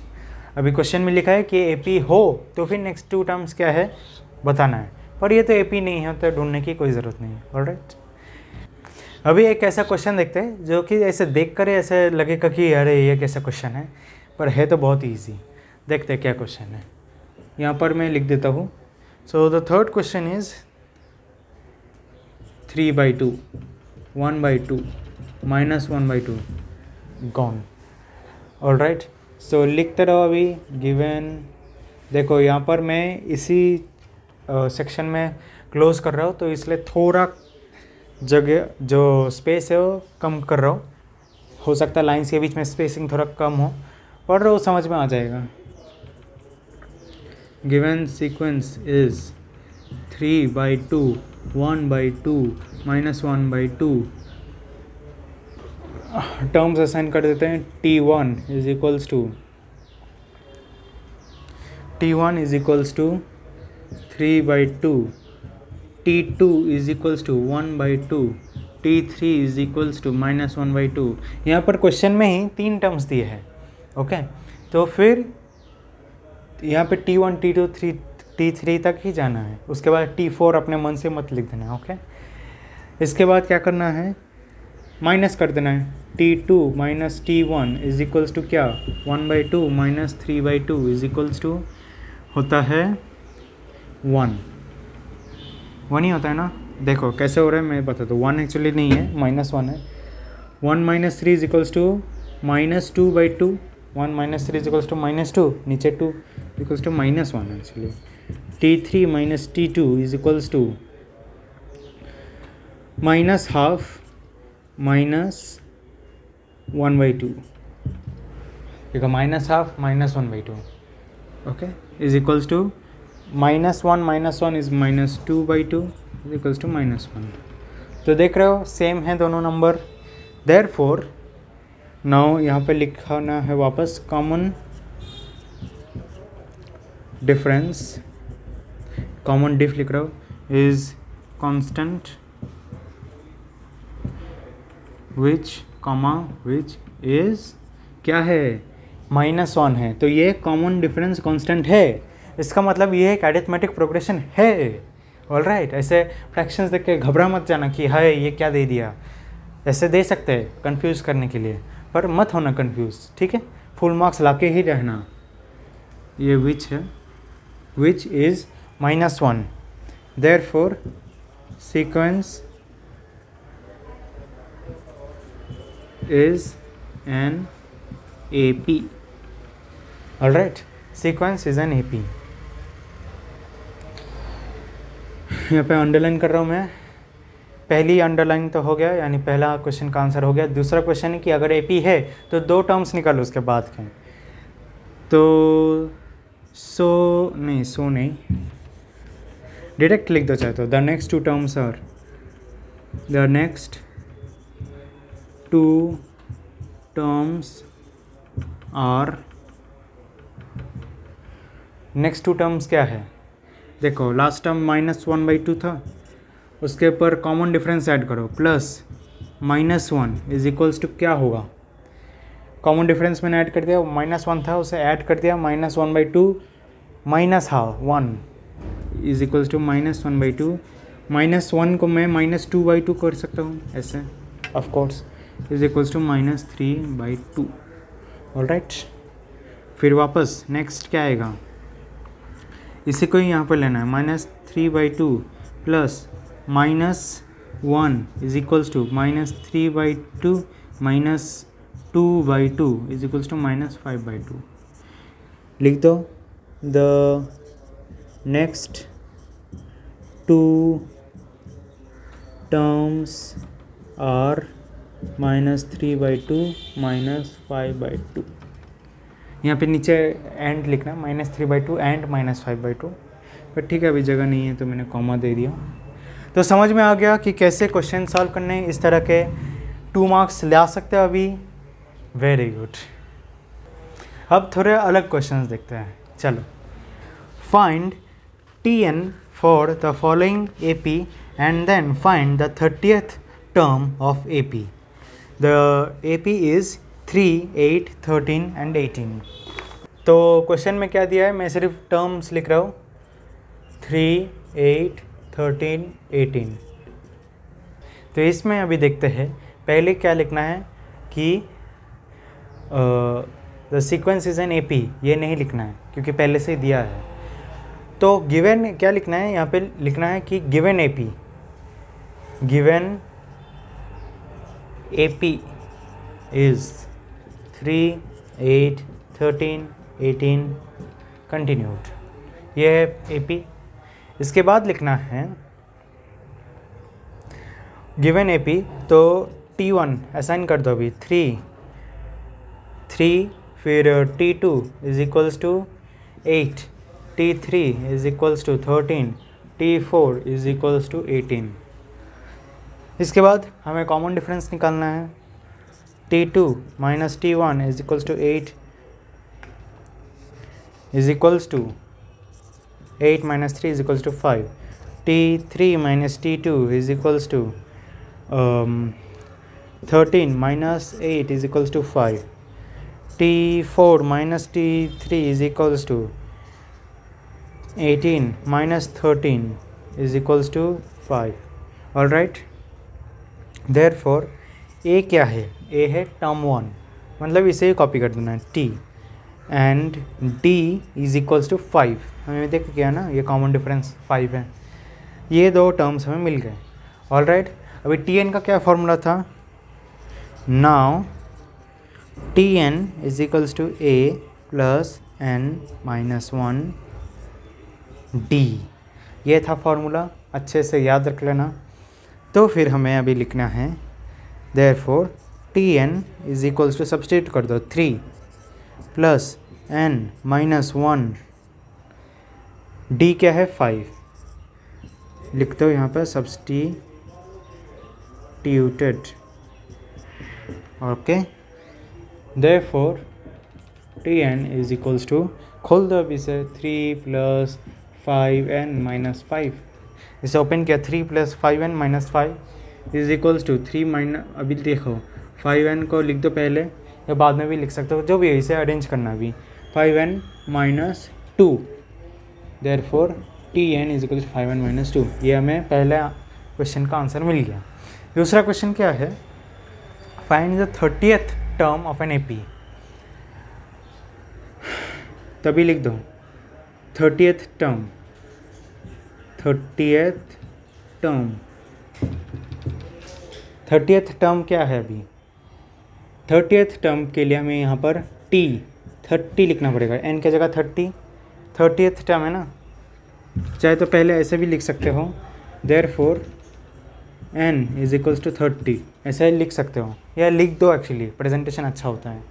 अभी क्वेश्चन में लिखा है कि AP हो तो फिर नेक्स्ट 2 टर्म्स क्या है बताना है, पर ये तो AP नहीं है तो ढूंढने की कोई ज़रूरत नहीं है। ऑल राइट, अभी एक ऐसा क्वेश्चन देखते हैं जो कि ऐसे देख कर ऐसे लगेगा कि अरे ये कैसा क्वेश्चन है, पर है तो बहुत इजी। देखते हैं क्या क्वेश्चन है, यहाँ पर मैं लिख देता हूँ। So the third question is 3/2, 1/2, -1/2 gone. All right, so लिखते रहो अभी गिवन। देखो यहाँ पर मैं इसी सेक्शन में क्लोज कर रहा हूँ, तो इसलिए थोड़ा जगह जो स्पेस है वो कम कर रहा हूँ, हो सकता है लाइन्स के बीच में स्पेसिंग थोड़ा कम हो, पर वो समझ में आ जाएगा। Given sequence is 3/2, 1/2, -1/2। Terms assign कर देते हैं। T1 is equals to 3/2, T2 is equals to 1/2, T3 is equals to -1/2। यहाँ पर क्वेश्चन में ही 3 टर्म्स दिए हैं। ओके, तो फिर यहाँ पे T1, T2, T3 तक ही जाना है, उसके बाद T4 अपने मन से मत लिख देना। ओके, इसके बाद क्या करना है, माइनस कर देना है। T2 minus T1 is equals to क्या 1/2 माइनस 3/2 इज इक्वल्स टू होता है 1 ही होता है ना। देखो कैसे हो रहा है मैं बता दूँ, 1 एक्चुअली नहीं है, -1 है। 1 minus 3 is equals to -2/2, 1 minus 3 is equals to -2, नीचे 2 equals to -1 actually. T3 minus T2 is equals to -12 minus 1/2, देखो -12 minus 1/2। Okay, is equals to -1 is -2/2 is equals to -1। तो देख रहे हो सेम है दोनों नंबर। देयरफॉर नाउ यहाँ पे लिखाना है वापस कॉमन डिफरेंस, कॉमन डिफ लिख रहा हूँ, इज कांस्टेंट विच इज क्या है -1 है, तो ये कॉमन डिफरेंस कांस्टेंट है। इसका मतलब ये एक अरिथमेटिक प्रोग्रेशन है। ऑल राइट, ऐसे फ्रैक्शंस देख के घबरा मत जाना कि हाय ये क्या दे दिया, ऐसे दे सकते हैं कंफ्यूज करने के लिए, पर मत होना कंफ्यूज, ठीक है, फुल मार्क्स लाके ही रहना। ये विच है, which is -1, therefore sequence is an AP. Alright, sequence is an AP. यहाँ पे अंडरलाइन कर रहा हूँ मैं. पहली अंडरलाइन तो हो गया, यानी पहला क्वेश्चन का आंसर हो गया. दूसरा क्वेश्चन है कि अगर AP है तो 2 टर्म्स निकालो उसके बाद के. तो सो नहीं, डायरेक्ट लिख दो चाहे तो. The next 2 terms are, the next 2 terms are. Next 2 terms क्या है? देखो, लास्ट टर्म -1/2 था, उसके ऊपर कॉमन डिफरेंस ऐड करो, प्लस -1 इज इक्वल्स टू क्या होगा? कॉमन डिफरेंस मैंने ऐड कर दिया, -1 था उसे ऐड कर दिया, -1/2 minus half 1 is equals to -1/2. -1 को मैं -2/2 कर सकता हूँ ऐसे, of course, is equals to -3/2. Alright, फिर वापस नेक्स्ट क्या आएगा? इसी को ही यहाँ पर लेना है. -3/2 plus -1 is equals to -3/2 -2/2 is equals to -5/2. लिख दो. The next 2 terms are -3/2 -5/2. यहाँ पे नीचे एंड लिखना, -3/2 एंड -5/2. पर ठीक है, अभी जगह नहीं है तो मैंने कॉमा दे दिया. तो समझ में आ गया कि कैसे क्वेश्चन सॉल्व करने. इस तरह के 2 मार्क्स ला सकते हो अभी. Very good. अब थोड़े अलग क्वेश्चंस देखते हैं. चलो, find TN for the following AP and then find the 30th term of AP. The AP is 3, 8, 13 and 18. तो क्वेश्चन में क्या दिया है, मैं सिर्फ टर्म्स लिख रहा हूँ. 3, 8, 13, 18. तो इसमें अभी देखते हैं. पहले क्या लिखना है कि the sequence is an AP. ये नहीं लिखना है क्योंकि पहले से ही दिया है. तो गिवन क्या लिखना है, यहाँ पे लिखना है कि गिवन AP इज 3, 8, 13, 18 कंटिन्यूड. ये है AP. इसके बाद लिखना है गिवन AP, तो T1 असाइन कर दो अभी 3, फिर T2 is equals to 8, T3 is equals to 13, T4 is equals to 18. इसके बाद हमें कॉमन डिफरेंस निकालना है. T2 minus T1 is equals to 8 is equals to 8 minus 3 is equals to 5. T3 minus T2 is equals to 13 minus 8 is equals to 5. T4 minus T3 is equals to 18 minus 13 is equals to 5. Alright. Therefore, A क्या है? A है term 1, मतलब इसे copy कर देना है T. And D is equals to 5. हमें देख गया ना, ये कॉमन डिफरेंस 5 है. ये 2 टर्म्स हमें मिल गए. ऑलराइट, अभी TN का क्या फॉर्मूला था? Now TN is equals to A plus n-1 D. ये था फॉर्मूला, अच्छे से याद रख लेना. तो फिर हमें अभी लिखना है therefore TN is equals to, substitute कर दो, 3 प्लस n-1 D क्या है? 5. लिखते हो यहाँ पर substituted. Okay, therefore TN is equals to, खोल दो अभी से, 3 प्लस 5n-5. इसे ओपन किया, 3 plus 5n-5 is equals to 3 minus, अभी देखो 5n को लिख दो पहले, या बाद में भी लिख सकते हो, जो भी है, इसे अरेंज करना भी. 5n-2. Therefore TN is equal to 5n-2. ये हमें पहले क्वेश्चन का आंसर मिल गया. दूसरा क्वेश्चन क्या है? Find the 30th term of an AP. तभी लिख दो 30th टर्म. 30th टर्म क्या है? अभी 30th टर्म के लिए हमें यहाँ पर T30 लिखना पड़ेगा, n की जगह 30th टर्म है ना, चाहे तो पहले ऐसे भी लिख सकते हो, therefore n is equals to 30, ऐसा ही लिख सकते हो या लिख दो, एक्चुअली प्रेजेंटेशन अच्छा होता है।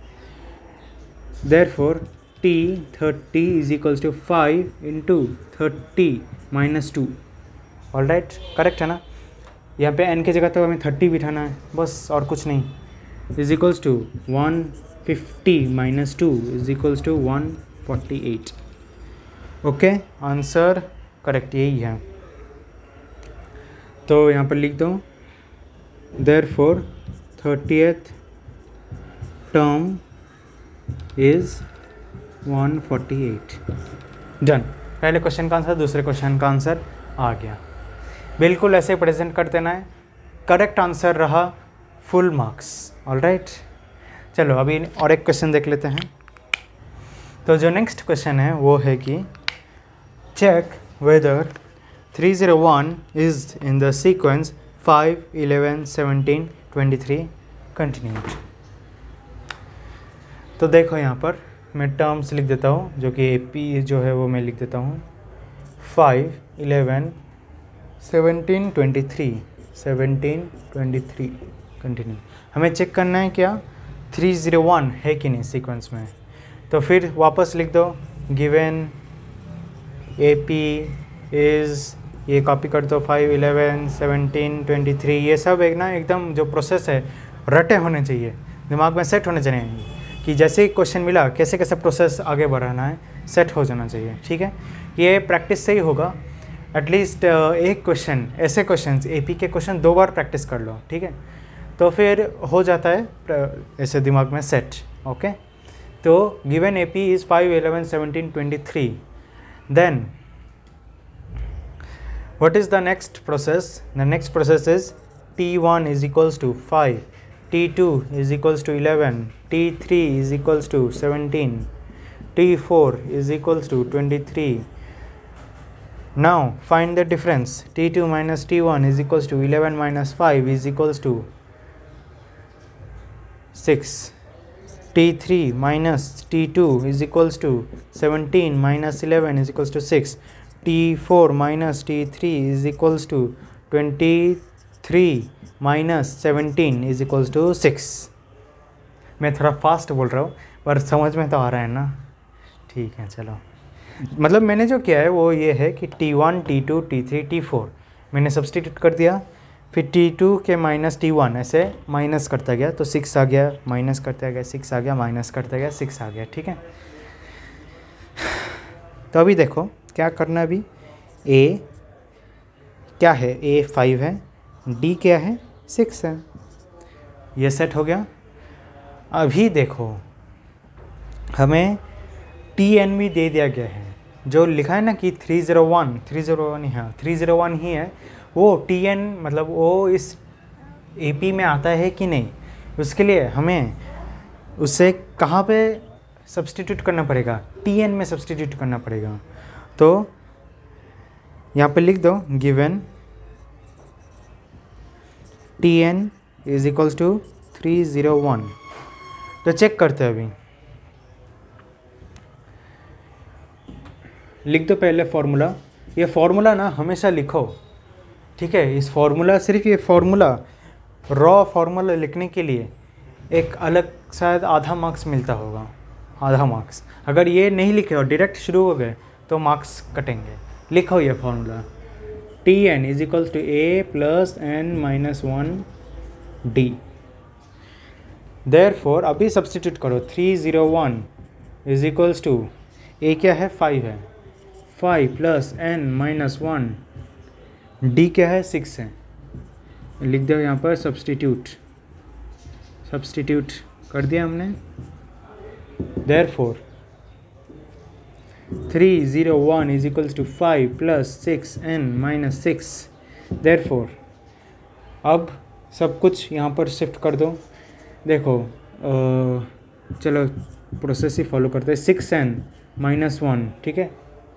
therefore T30 is equals to 5 into 30 minus 2। All right, correct है ना। यहाँ पे n की जगह तो हमें 30 बिठाना है बस, और कुछ नहीं। Is equals to 150 minus 2 is equals to 148। Okay, answer correct यही है। तो यहाँ पर लिख दो therefore 30th term is 148। Done. पहले क्वेश्चन का आंसर, दूसरे क्वेश्चन का आंसर आ गया। बिल्कुल ऐसे प्रेजेंट कर देना है। करेक्ट आंसर रहा फुल मार्क्स। ऑल राइट, चलो अभी और एक क्वेश्चन देख लेते हैं। तो जो नेक्स्ट क्वेश्चन है वो है कि check whether 301 is in the sequence 5, 11, 17, 23 continued. तो देखो यहाँ पर मैं टर्म्स लिख देता हूँ, जो कि AP जो है वो मैं लिख देता हूँ 5, 11, 17, 23 कंटिन्यू। हमें चेक करना है क्या 301 है कि नहीं सीक्वेंस में। तो फिर वापस लिख दो गिवन AP इज़, ये कॉपी कर दो 5, 11, 17, 23। ये सब एक ना एकदम जो प्रोसेस है रटे होने चाहिए, दिमाग में सेट होने चाहिए कि जैसे ही क्वेश्चन मिला कैसे कैसे प्रोसेस आगे बढ़ाना है, सेट हो जाना चाहिए। ठीक है, ये प्रैक्टिस से ही होगा। एटलीस्ट एक क्वेश्चन, ऐसे क्वेश्चन AP के क्वेश्चन 2 बार प्रैक्टिस कर लो, ठीक है, तो फिर हो जाता है ऐसे दिमाग में सेट। ओके, तो given AP is 5, 11, 17, 23, then what is the next process? The next process is T1 is equals to 5, T2 is equals to 11, T3 is equals to 17, T4 is equals to 23. Now find the difference. T2 minus T1 is equals to 11 minus 5 is equals to 6. T3 minus T2 is equals to 17 minus 11 is equals to 6. T4 minus T3 is equals to 23 minus 17 is equals to 6. मैं थोड़ा fast बोल रहा हूँ पर समझ में तो आ रहा है ना। ठीक है, चलो मतलब मैंने जो किया है वो ये है कि T1, T2, T3, T4 मैंने सब्सटीट्यूट कर दिया, फिर T2 के माइनस T1 ऐसे माइनस करता गया तो 6 आ गया, माइनस करता गया 6 आ गया, माइनस करता गया 6 आ गया। ठीक है, तो अभी देखो क्या करना है। अभी A क्या है, A 5 है, D क्या है 6 है, ये सेट हो गया। अभी देखो हमें TN भी दे दिया गया है, जो लिखा है ना कि 301 ही है, 301 ही है वो TN, मतलब वो इस AP में आता है कि नहीं, उसके लिए हमें उसे कहाँ पे सब्सटीट्यूट करना पड़ेगा, TN में सब्सटीट्यूट करना पड़ेगा। तो यहाँ पे लिख दो given TN is equals to 301। तो चेक करते हैं अभी, लिख दो पहले फार्मूला। ये फार्मूला ना हमेशा लिखो, ठीक है। इस फार्मूला, सिर्फ ये फार्मूला, रॉ फार्मूला लिखने के लिए एक अलग शायद आधा मार्क्स मिलता होगा, आधा मार्क्स। अगर ये नहीं लिखे और डायरेक्ट शुरू हो गए तो मार्क्स कटेंगे। लिखो ये formula, TN is equals to A plus N minus 1 D। Therefore अभी सब्सटीट्यूट करो, 301 इज इक्वल्स टू A क्या है 5 है, 5 प्लस N माइनस 1 D क्या है 6 है। लिख दो यहाँ पर सब्सटीट्यूट कर दिया हमने। Therefore 301 is equals to 5 plus 6n minus 6। Therefore अब सब कुछ यहाँ पर शिफ्ट कर दो। देखो चलो प्रोसेस ही फॉलो करते हैं, 6n माइनस 1, ठीक है।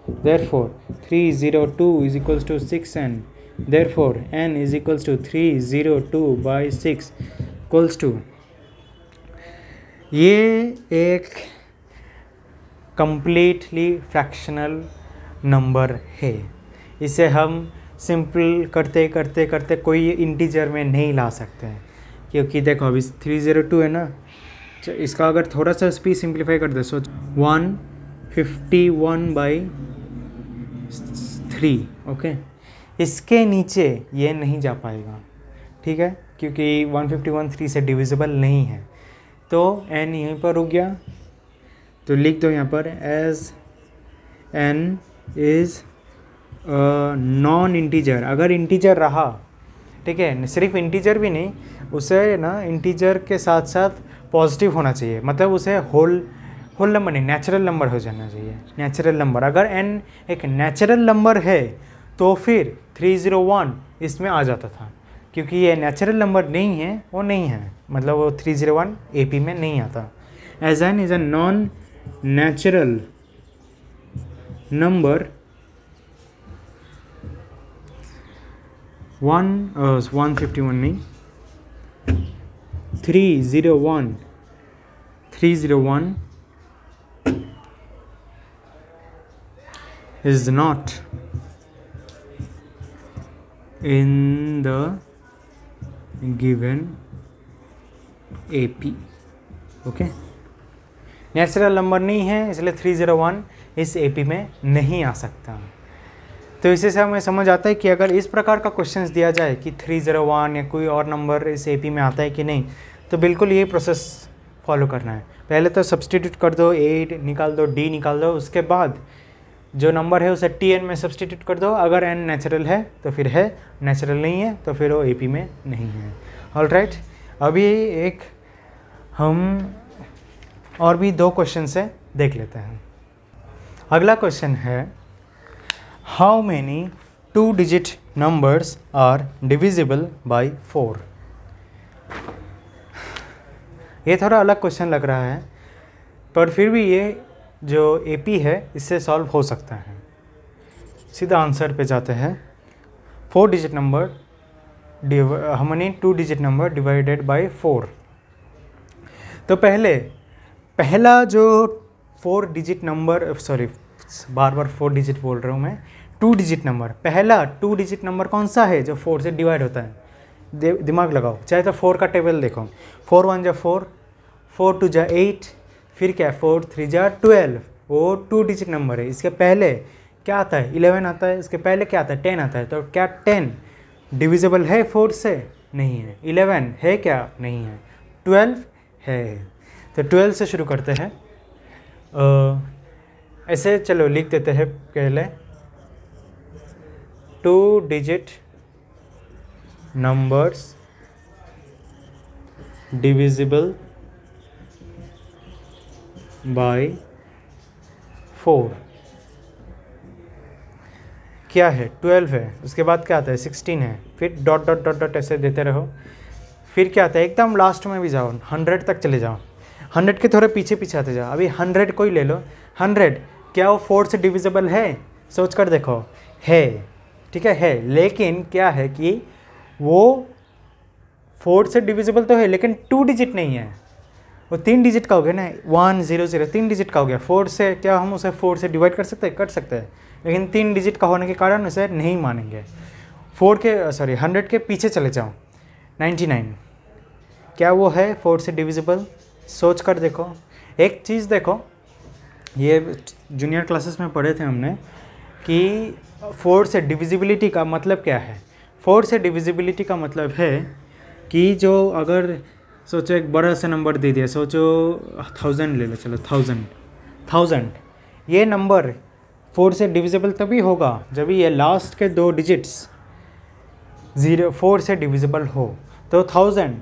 Therefore 302 is equals to 6n। Therefore n is equals to 302 by 6 equals to ये एक कंप्लीटली फ्रैक्शनल नंबर है। इसे हम सिंपल करते करते करते कोई इंटीजर में नहीं ला सकते हैं, क्योंकि देखो अभी 302 है ना, इसका अगर थोड़ा सा भी सिंप्लीफाई कर दे, सोच 151/3, ओके। इसके नीचे ये नहीं जा पाएगा, ठीक है, क्योंकि 151/3 से डिविजिबल नहीं है। तो n यहीं पर रुक गया, तो लिख दो यहाँ पर as n is non integer. अगर इंटीजर रहा, ठीक है, सिर्फ इंटीजर भी नहीं, उसे ना इंटीजर के साथ साथ पॉजिटिव होना चाहिए, मतलब उसे होल नंबर नहीं, नेचुरल नंबर हो जाना चाहिए, नेचुरल नंबर। अगर n एक नेचुरल नंबर है तो फिर 301 इसमें आ जाता था, क्योंकि ये नेचुरल नंबर नहीं है, वो नहीं है, मतलब वो 301 AP में नहीं आता। As N is a non natural number 151 नहीं, 301 is not in the given AP, okay. Natural number नहीं है, इसलिए 301 इस AP में नहीं आ सकता। तो इसी से हमें समझ आता है कि अगर इस प्रकार का क्वेश्चंस दिया जाए कि 301 या कोई और नंबर इस AP में आता है कि नहीं, तो बिल्कुल ये प्रोसेस फॉलो करना है। पहले तो सब्सटीट्यूट कर दो, 8 निकाल दो, D निकाल दो, उसके बाद जो नंबर है उसे TN में सब्सटीट्यूट कर दो। अगर n नेचुरल है तो फिर है, नेचुरल नहीं है तो फिर वो AP में नहीं है। ऑलराइट, अभी एक हम और भी 2 क्वेश्चन से देख लेते हैं। अगला क्वेश्चन है, how many 2 digit numbers are divisible by 4। ये थोड़ा अलग क्वेश्चन लग रहा है, पर फिर भी ये जो AP है इससे सॉल्व हो सकता है। सीधा आंसर पे जाते हैं। 4 digit number, how many 2 digit number divided by 4। तो पहला जो 4 डिजिट नंबर, सॉरी बार 4 डिजिट बोल रहा हूँ मैं, 2 डिजिट नंबर, पहला 2 डिजिट नंबर कौन सा है जो 4 से डिवाइड होता है? दिमाग लगाओ, चाहे तो 4 का टेबल देखो, 4 1 जा 4, 4 2 जा 8, फिर क्या 4 3 जा 12, वो 2 डिजिट नंबर है। इसके पहले क्या आता है? 11 आता है। इसके पहले क्या आता है? 10 आता है। तो क्या 10 डिविजिबल है 4 से? नहीं है। 11 है क्या? नहीं है। 12 है। तो 12 से शुरू करते हैं। ऐसे चलो लिख देते हैं पहले 2 डिजिट नंबर्स डिविजिबल बाय 4। क्या है? 12 है। उसके बाद क्या आता है? 16 है। फिर डॉट डॉट डॉट डॉट ऐसे देते रहो। फिर क्या आता है? एकदम लास्ट में भी जाओ, 100 तक चले जाओ। 100 के थोड़े पीछे पीछे आते जाओ। अभी 100 को ही ले लो। 100 क्या वो 4 से डिविजिबल है? सोच कर देखो, है। ठीक है, लेकिन क्या है कि वो 4 से डिविजिबल तो है, लेकिन 2 डिजिट नहीं है। वो 3 डिजिट का हो गया ना, 1 0 0, 3 डिजिट का हो गया। 4 से क्या हम उसे 4 से डिवाइड कर सकते हैं? कर सकते हैं, लेकिन 3 डिजिट का होने के कारण उसे नहीं मानेंगे। 100 के पीछे चले जाओ। 99 क्या वो है 4 से डिविजिबल? सोच कर देखो। एक चीज़ देखो, ये जूनियर क्लासेस में पढ़े थे हमने कि 4 से डिविजिबिलिटी का मतलब क्या है। 4 से डिविजिबिलिटी का मतलब है कि जो अगर सोचो एक बड़ा सा नंबर दे दिया, सोचो 1000 ले लो, चलो 1000 ये नंबर 4 से डिविजिबल तभी होगा जब ये लास्ट के 2 डिजिट्स 4 से डिविजिबल हो। तो 1000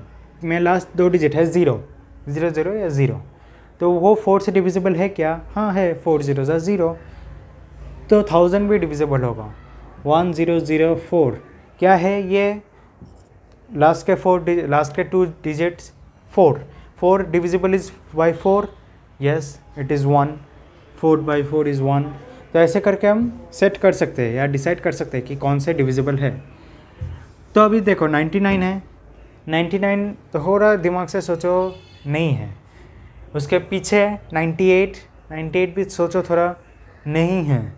में लास्ट 2 डिजिट है 0 0 0 या 0, तो वो 4 से डिविजिबल है क्या? हाँ है, 4 0 0, तो 1000 भी डिविजिबल होगा। 1004 क्या है? ये लास्ट के 2 digits 4 divisible is by 4, yes it is 1, 4 by 4 is 1। तो ऐसे करके हम सेट कर सकते हैं या डिसाइड कर सकते हैं कि कौन से डिविजिबल है। तो अभी देखो 99 है। 99 तो हो रहा, दिमाग से सोचो नहीं है। उसके पीछे 98, 98 भी सोचो थोड़ा नहीं है।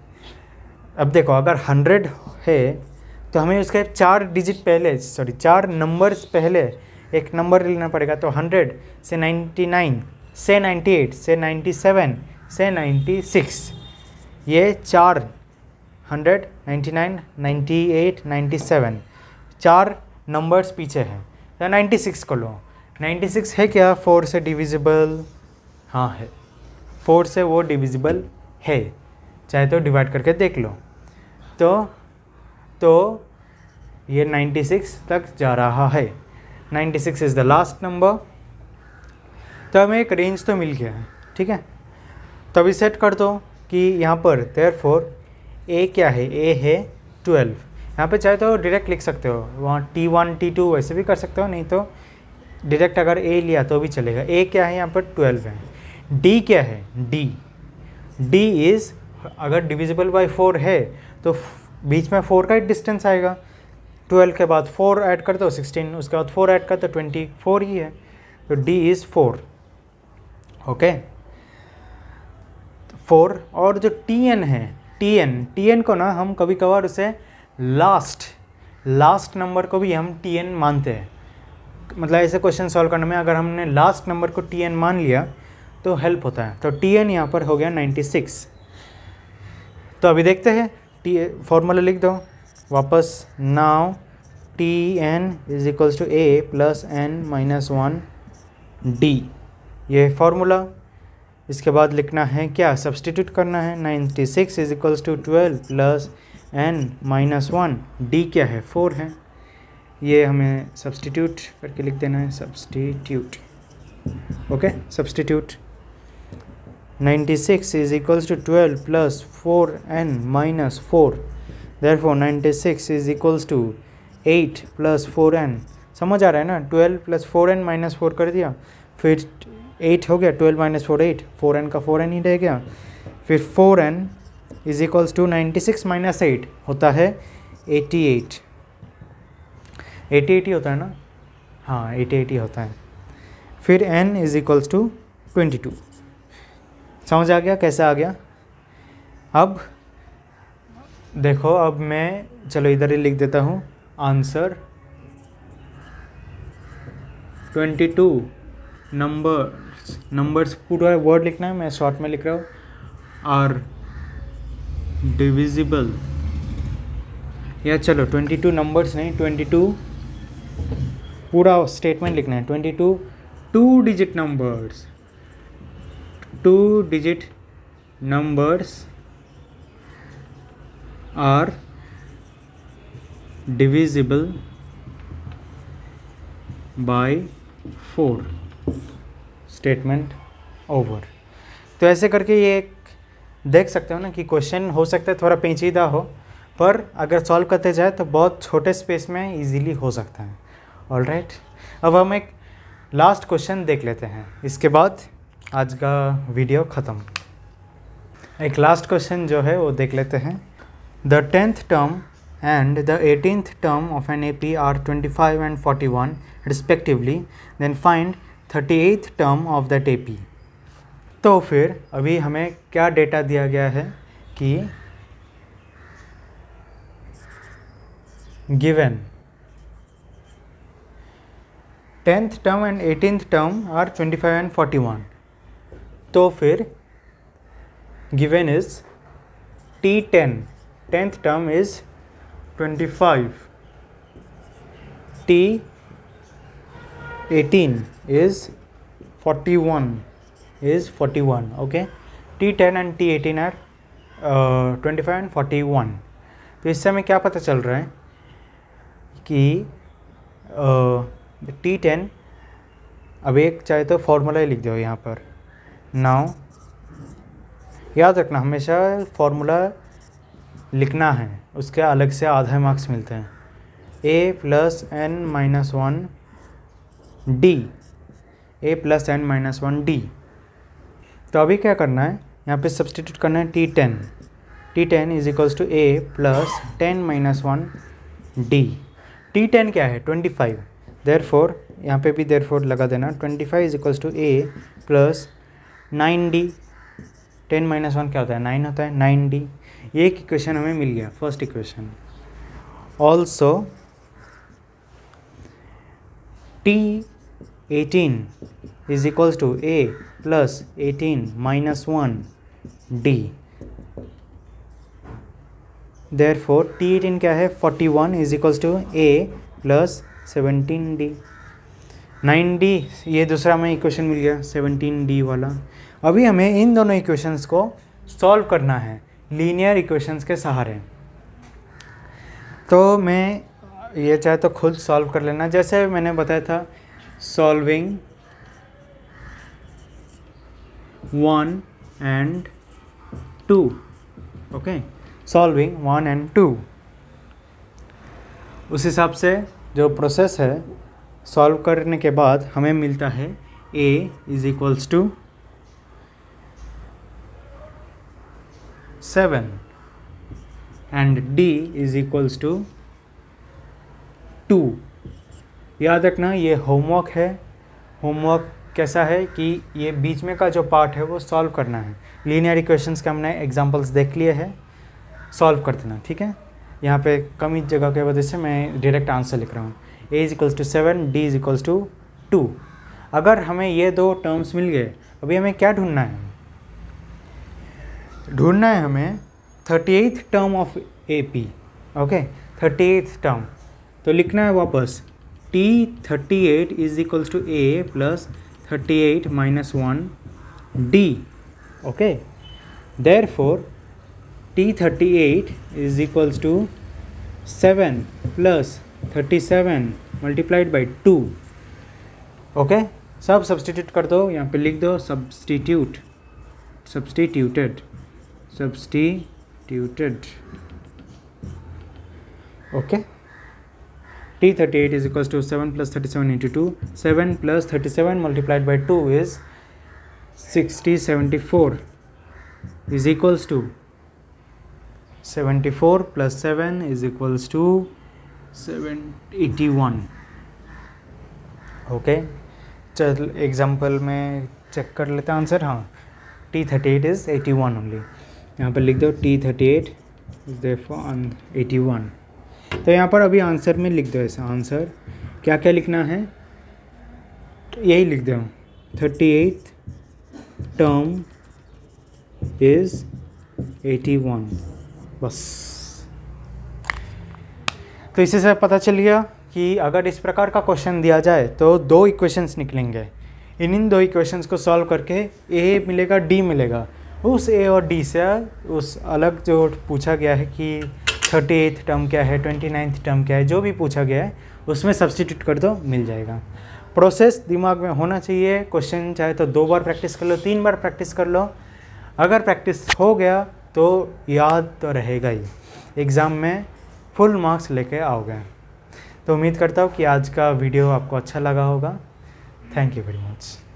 अब देखो अगर 100 है तो हमें उसके 4 डिजिट पहले, 4 नंबर्स पहले एक नंबर लेना पड़ेगा। तो 100 से 99 से 98 से 97 से 96, ये 4 100, 99, 98, 97 4 नंबर्स पीछे हैं। तो 96 को लो, 96 है क्या 4 से डिविजिबल? हाँ है, 4 से वो डिविजिबल है, चाहे तो डिवाइड करके देख लो। तो ये 96 तक जा रहा है। 96 इज़ द लास्ट नंबर। तो हमें एक रेंज तो मिल गया है, ठीक है। तो अभी सेट कर दो कि यहाँ पर देयरफॉर ए क्या है, ए है 12। यहाँ पे चाहे तो डायरेक्ट लिख सकते हो, वहाँ T1 T2 वैसे भी कर सकते हो, नहीं तो डायरेक्ट अगर ए लिया तो भी चलेगा। ए क्या है यहाँ पर 12 है। डी क्या है, डी इज़ अगर डिविजिबल बाय 4 है तो बीच में 4 का ही डिस्टेंस आएगा। 12 के बाद 4 ऐड कर दो 16, उसके बाद 4 ऐड कर दो 24 ही है। तो डी इज़ 4, ओके 4। और जो टी है, टी को ना हम कभी कभार उसे लास्ट नंबर को भी हम टी मानते हैं। मतलब ऐसे क्वेश्चन सॉल्व करने में अगर हमने लास्ट नंबर को टी मान लिया तो हेल्प होता है। तो टी यहाँ पर हो गया 96। तो अभी देखते हैं, फॉर्मूला लिख दो वापस। Now Tn is equals to A plus N minus 1 D, ये फार्मूला। इसके बाद लिखना है क्या, सब्सटीट्यूट करना है। 96 is equals to 12 plus N minus 1, D क्या है 4 है, ये हमें सब्सटीट्यूट करके लिख देना है, substitute, okay substitute. 96 is equals to 12 plus 4n minus 4, therefore 96 is equals to 8 plus 4n। समझ आ रहा है ना, 12 plus 4n minus 4 कर दिया, फिर 8 हो गया, 12 minus 4 8, 4n का 4n ही रह गया, फिर 4n is equals to 96 minus 8 होता है 88, 88 ही होता है ना, हाँ 88 ही होता है। फिर n is equals to 22। समझ आ गया कैसे आ गया? अब देखो, अब मैं चलो इधर ही लिख देता हूँ आंसर। 22 नंबर्स पूरा वर्ड लिखना है, मैं शॉर्ट में लिख रहा हूँ, आर डिविजिबल, या चलो 22 नंबर्स नहीं, 22 पूरा स्टेटमेंट लिखना है। 22 2 digit numbers, 2 digit numbers are divisible by 4, statement over. तो ऐसे करके ये एक देख सकते हो ना कि क्वेश्चन हो सकता है थोड़ा पेचीदा हो, पर अगर सॉल्व करते जाए तो बहुत छोटे स्पेस में इजीली हो सकता है। ऑलराइट, अब हम एक लास्ट क्वेश्चन देख लेते हैं, इसके बाद आज का वीडियो ख़त्म। एक लास्ट क्वेश्चन जो है वो देख लेते हैं। The 10th term and the 18th term of an AP are 25 and 41 respectively, then find 38th term of that AP। तो फिर अभी हमें क्या डेटा दिया गया है कि given 10th term and 18th term are 25 and 41। तो फिर given is T10, 10th term is 25, T18 is 41, okay। T10 and T18 are 25 and 41। तो इससे हमें क्या पता चल रहा है कि T10, अब एक चाहे तो फॉर्मूला ही लिख दो यहाँ पर। नाउ याद रखना, हमेशा फॉर्मूला लिखना है, उसके अलग से आधे मार्क्स मिलते हैं। a plus N minus 1 D, a plus N minus 1 D. तो अभी क्या करना है, यहाँ पे सब्सटीट्यूट करना है T10 is equals to a plus 10 minus 1 D. T10 क्या है 25, देयरफॉर यहाँ पे भी देयरफॉर लगा देना। 25 is equals to a plus 9D, 10 - 1 क्या होता है, 9 होता है, 9D। ये एक इक्वेशन हमें मिल गया, first equation. Also T18 is equals to A plus 18 - 1D। Therefore T18 क्या है, 41 is equals to A plus 17D। 9D ये दूसरा हमें इक्वेशन मिल गया, 17D वाला। अभी हमें इन दोनों इक्वेशंस को सॉल्व करना है लीनियर इक्वेशंस के सहारे। तो मैं ये चाहे तो खुद सॉल्व कर लेना, जैसे मैंने बताया था solving 1 and 2, okay, solving 1 and 2। उस हिसाब से जो प्रोसेस है सॉल्व करने के बाद हमें मिलता है A is equals to 7 and D is equals to 2। याद रखना ये होमवर्क है। होमवर्क कैसा है कि ये बीच में का जो पार्ट है वो सॉल्व करना है। लीनियर इक्वेशंस के हमने एग्जांपल्स देख लिए हैं, सॉल्व कर देना, ठीक है। यहाँ पे कम जगह की वजह से मैं डायरेक्ट आंसर लिख रहा हूँ। A is equals to 7, D is equals to 2। अगर हमें ये दो टर्म्स मिल गए, अभी हमें क्या ढूंढना है, ढूंढना है हमें 38th term of AP, okay, 38th term. तो लिखना है वापस T38 is equals to A plus 38 - 1D, okay. Therefore T38 is equals to 7 plus 37 multiplied by 2, okay. सब सब्सटीट्यूट कर दो, यहाँ पे लिख दो substituted, okay. T38 is equals to 7 plus 37 into 2, 7 plus 37 multiplied by 2 is 60, 74 is equals to 74 plus 7 is equals to 81, okay. चल example में check कर लेते हैं आंसर। हाँ, T38 is 81 ओनली। यहाँ पर लिख दो T38 is therefore 81। तो यहाँ पर अभी आंसर में लिख दो ऐसा, आंसर क्या क्या लिखना है तो यही लिख दो, 38th टर्म इज 81, बस। तो इससे से पता चल गया कि अगर इस प्रकार का क्वेश्चन दिया जाए तो दो इक्वेशंस निकलेंगे। इन दो इक्वेशंस को सॉल्व करके A मिलेगा, D मिलेगा। उस A और D से उस अलग जो पूछा गया है कि 38th टर्म क्या है, 29th टर्म क्या है, जो भी पूछा गया है उसमें सब्स्टिट्यूट कर दो, मिल जाएगा। प्रोसेस दिमाग में होना चाहिए। क्वेश्चन चाहे तो 2 बार प्रैक्टिस कर लो, 3 बार प्रैक्टिस कर लो। अगर प्रैक्टिस हो गया तो याद तो रहेगा ही, एग्ज़ाम में फुल मार्क्स लेके आओगे। तो उम्मीद करता हूँ कि आज का वीडियो आपको अच्छा लगा होगा। Thank you very much.